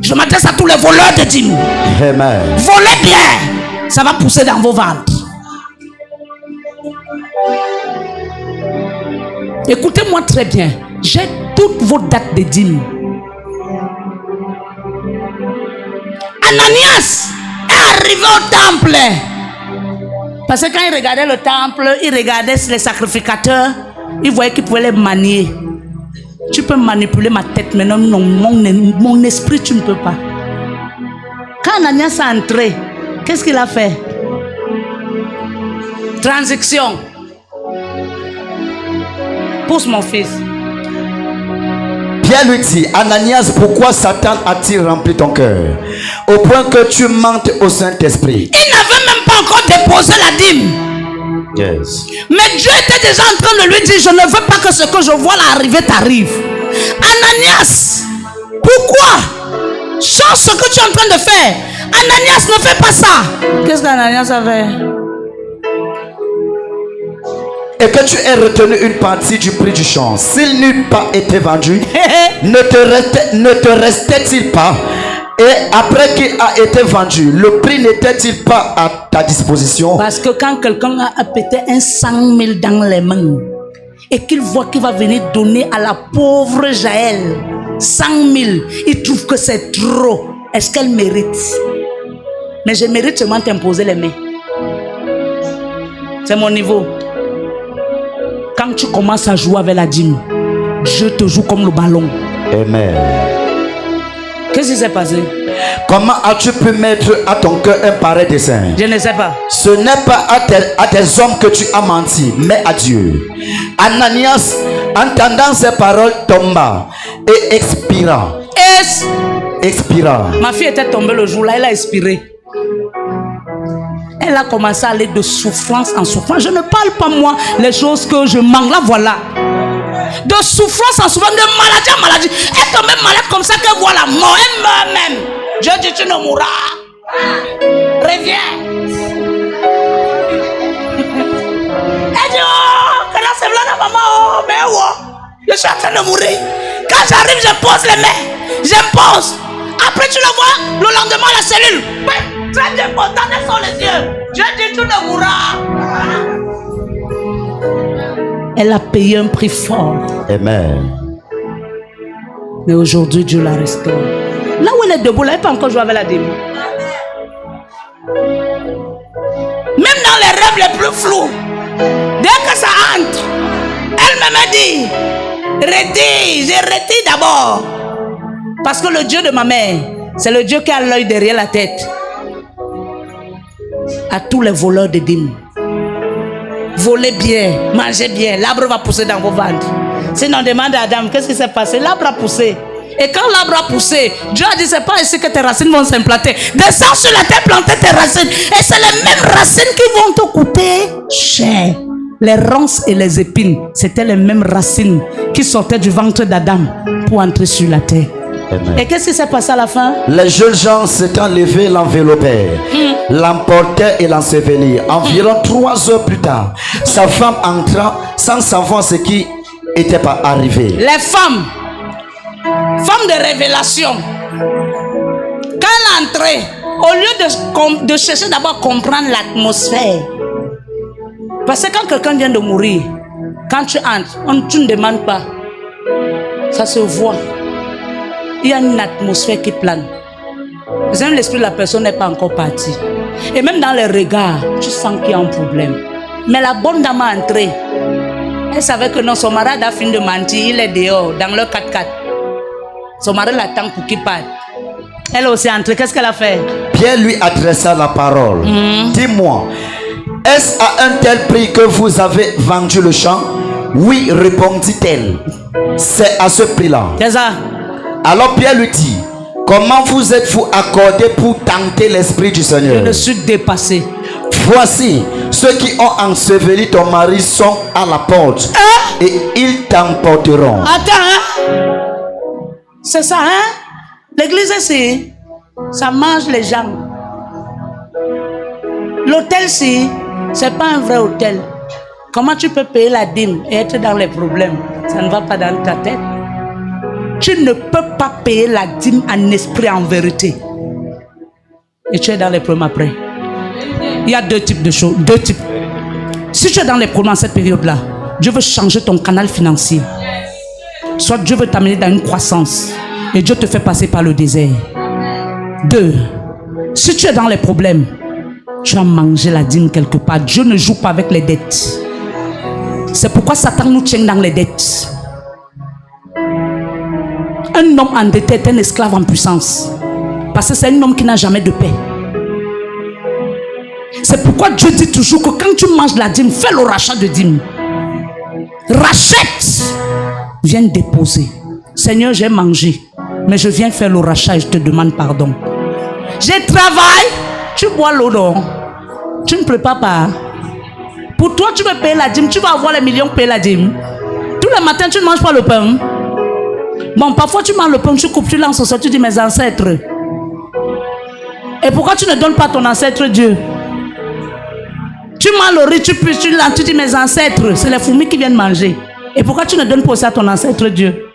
Je m'adresse à tous les voleurs de dîmes. Amen. Volez bien, ça va pousser dans vos ventres. Écoutez-moi très bien. J'ai toutes vos dates de dîmes. Ananias est arrivé au temple. Parce que quand il regardait le temple, il regardait les sacrificateurs, il voyait qu'il pouvait les manier. Tu peux manipuler ma tête, mais non, mon esprit, tu ne peux pas. Quand Ananias est entré, qu'est-ce qu'il a fait? Transaction. Pousse mon fils. Pierre lui dit, Ananias, pourquoi Satan a-t-il rempli ton cœur au point que tu mentes au Saint-Esprit? Il n'avait même pas encore déposé la dîme. Yes. Mais Dieu était déjà en train de lui dire, je ne veux pas que ce que je vois là arriver t'arrive. Ananias, pourquoi? Change ce que tu es en train de faire. Ananias, ne fais pas ça. Qu'est-ce qu'Ananias a fait? Et que tu aies retenu une partie du prix du champ, s'il n'eût pas été vendu, ne te restait-il pas? Et après qu'il a été vendu, le prix n'était-il pas à ta disposition? Parce que quand quelqu'un a pété un 100 000 dans les mains et qu'il voit qu'il va venir donner à la pauvre Jaël 100 000, il trouve que c'est trop. Est-ce qu'elle mérite? Mais je mérite seulement t'imposer les mains. C'est mon niveau. Quand tu commences à jouer avec la dîme, Dieu te joue comme le ballon. Amen. Qu'est-ce qui s'est passé? Comment as-tu pu mettre à ton cœur un pareil dessein? Je ne sais pas. Ce n'est pas à tes hommes que tu as menti, mais à Dieu. Ananias, entendant ces paroles, tomba et expira. Expira. Ma fille était tombée le jour là, elle a expiré. Elle a commencé à aller de souffrance en souffrance. Je ne parle pas moi les choses que je manque. Là voilà. De souffrance en souffrance, de maladie en maladie. Elle est tombée malade comme ça qu'elle voit la mort. Elle meurt même. Dieu dit tu ne mourras. Reviens. Elle dit oh, que là c'est là maman. Oh, mais oh, je suis en train de mourir. Quand j'arrive, je pose les mains. J'impose. Après tu le vois, le lendemain la cellule. Très bien, condamné sont les yeux. Dieu dit tu ne mourras. Elle a payé un prix fort. Amen. Mais aujourd'hui, Dieu la restaure. Là où elle est debout, là, elle peut encore jouer avec la dîme. Même dans les rêves les plus flous, dès que ça entre, elle me dit, retire, je retire d'abord. Parce que le Dieu de ma mère, c'est le Dieu qui a l'œil derrière la tête. À tous les voleurs de dîmes. Volez bien, mangez bien, l'arbre va pousser dans vos ventres. Sinon, demande à Adam, qu'est-ce qui s'est passé? L'arbre a poussé. Et quand l'arbre a poussé, Dieu a dit, c'est pas ici que tes racines vont s'implanter. Descends sur la terre, planter tes racines. Et c'est les mêmes racines qui vont te coûter cher. Les ronces et les épines, c'était les mêmes racines qui sortaient du ventre d'Adam pour entrer sur la terre. Amen. Et qu'est-ce qui s'est passé à la fin? Les jeunes gens s'étant levés, l'enveloppèrent, l'emportèrent et l'ensevelirent. Environ 3 heures plus tard, sa femme entra sans savoir ce qui était pas arrivé. Les femmes de révélation, quand elle est entrée, au lieu de chercher d'abord à comprendre l'atmosphère, parce que quand quelqu'un vient de mourir, quand tu entres, tu ne demandes pas, ça se voit. Il y a une atmosphère qui plane. Même l'esprit de la personne n'est pas encore parti. Et même dans les regards, tu sens qu'il y a un problème. Mais la bonne dame a entré. Elle savait que non, son mari a fini de mentir, il est dehors, dans le 4x4. Son mari l'attend pour qu'il parte. Elle aussi est entrée, qu'est-ce qu'elle a fait? Pierre lui adressa la parole. Dis-moi, est-ce à un tel prix que vous avez vendu le champ? Oui, répondit-elle. C'est à ce prix-là. C'est ça. Alors Pierre lui dit, comment vous êtes-vous accordé pour tenter l'Esprit du Seigneur? Je ne suis dépassé. Voici, ceux qui ont enseveli ton mari sont à la porte et ils t'emporteront. Attends, hein? C'est ça, hein? L'église ici, ça mange les gens. L'hôtel ici, c'est pas un vrai hôtel. Comment tu peux payer la dîme et être dans les problèmes? Ça ne va pas dans ta tête. Tu ne peux pas payer la dîme en esprit, en vérité. Et tu es dans les problèmes après. Il y a deux types de choses. Deux types. Si tu es dans les problèmes en cette période-là, Dieu veut changer ton canal financier. Soit Dieu veut t'amener dans une croissance et Dieu te fait passer par le désert. 2. Si tu es dans les problèmes, tu as mangé la dîme quelque part. Dieu ne joue pas avec les dettes. C'est pourquoi Satan nous tient dans les dettes. Un homme endetté est un esclave en puissance. Parce que c'est un homme qui n'a jamais de paix. C'est pourquoi Dieu dit toujours que quand tu manges la dîme, fais le rachat de dîme. Rachète. Viens déposer. Seigneur, j'ai mangé, mais je viens faire le rachat et je te demande pardon. J'ai travaillé. Tu bois l'eau, non? Tu ne prépares pas. Pour toi, tu veux payer la dîme. Tu vas avoir les millions pour payer la dîme. Tous les matins, tu ne manges pas le pain. Bon, parfois, tu manges le pain, tu coupes, tu lances au sol, tu dis mes ancêtres. Et pourquoi tu ne donnes pas ton ancêtre Dieu? Tu manges le riz, tu lances, tu dis mes ancêtres. C'est les fourmis qui viennent manger. Et pourquoi tu ne donnes pas ça à ton ancêtre Dieu?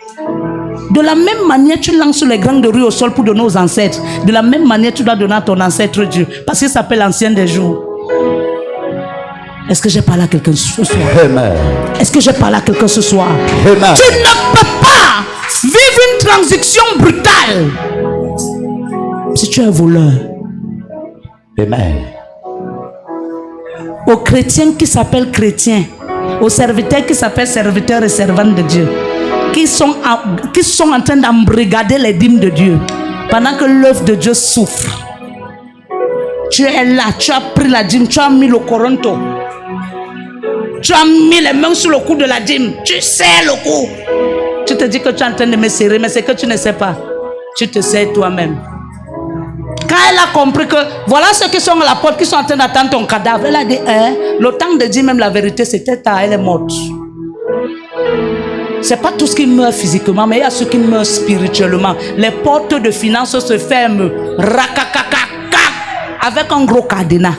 De la même manière, tu lances les grains de riz au sol pour donner aux ancêtres. De la même manière, tu dois donner à ton ancêtre Dieu. Parce qu'il s'appelle l'ancien des jours. Est-ce que j'ai parlé à quelqu'un ce soir? Amen. Est-ce que j'ai parlé à quelqu'un ce soir? Amen. Tu ne peux pas vivre une transition brutale si tu es un voleur. Amen. Aux chrétiens qui s'appellent chrétiens, aux serviteurs qui s'appellent serviteurs et servantes de Dieu, qui sont en train d'embrigader les dîmes de Dieu pendant que l'œuvre de Dieu souffre. Tu es là, tu as pris la dîme, tu as mis le coronto, tu as mis les mains sur le cou de la dîme, tu serres le cou. Tu te dis que tu es en train de me serrer, mais c'est que tu ne sais pas. Tu te serres toi-même. Quand elle a compris que voilà ceux qui sont à la porte, qui sont en train d'attendre ton cadavre, elle a dit, le temps de dire même la vérité, c'était tard, elle est morte. C'est pas tout ce qui meurt physiquement, mais il y a ceux qui meurent spirituellement. Les portes de finances se ferment, rakakakaka, avec un gros cadenas.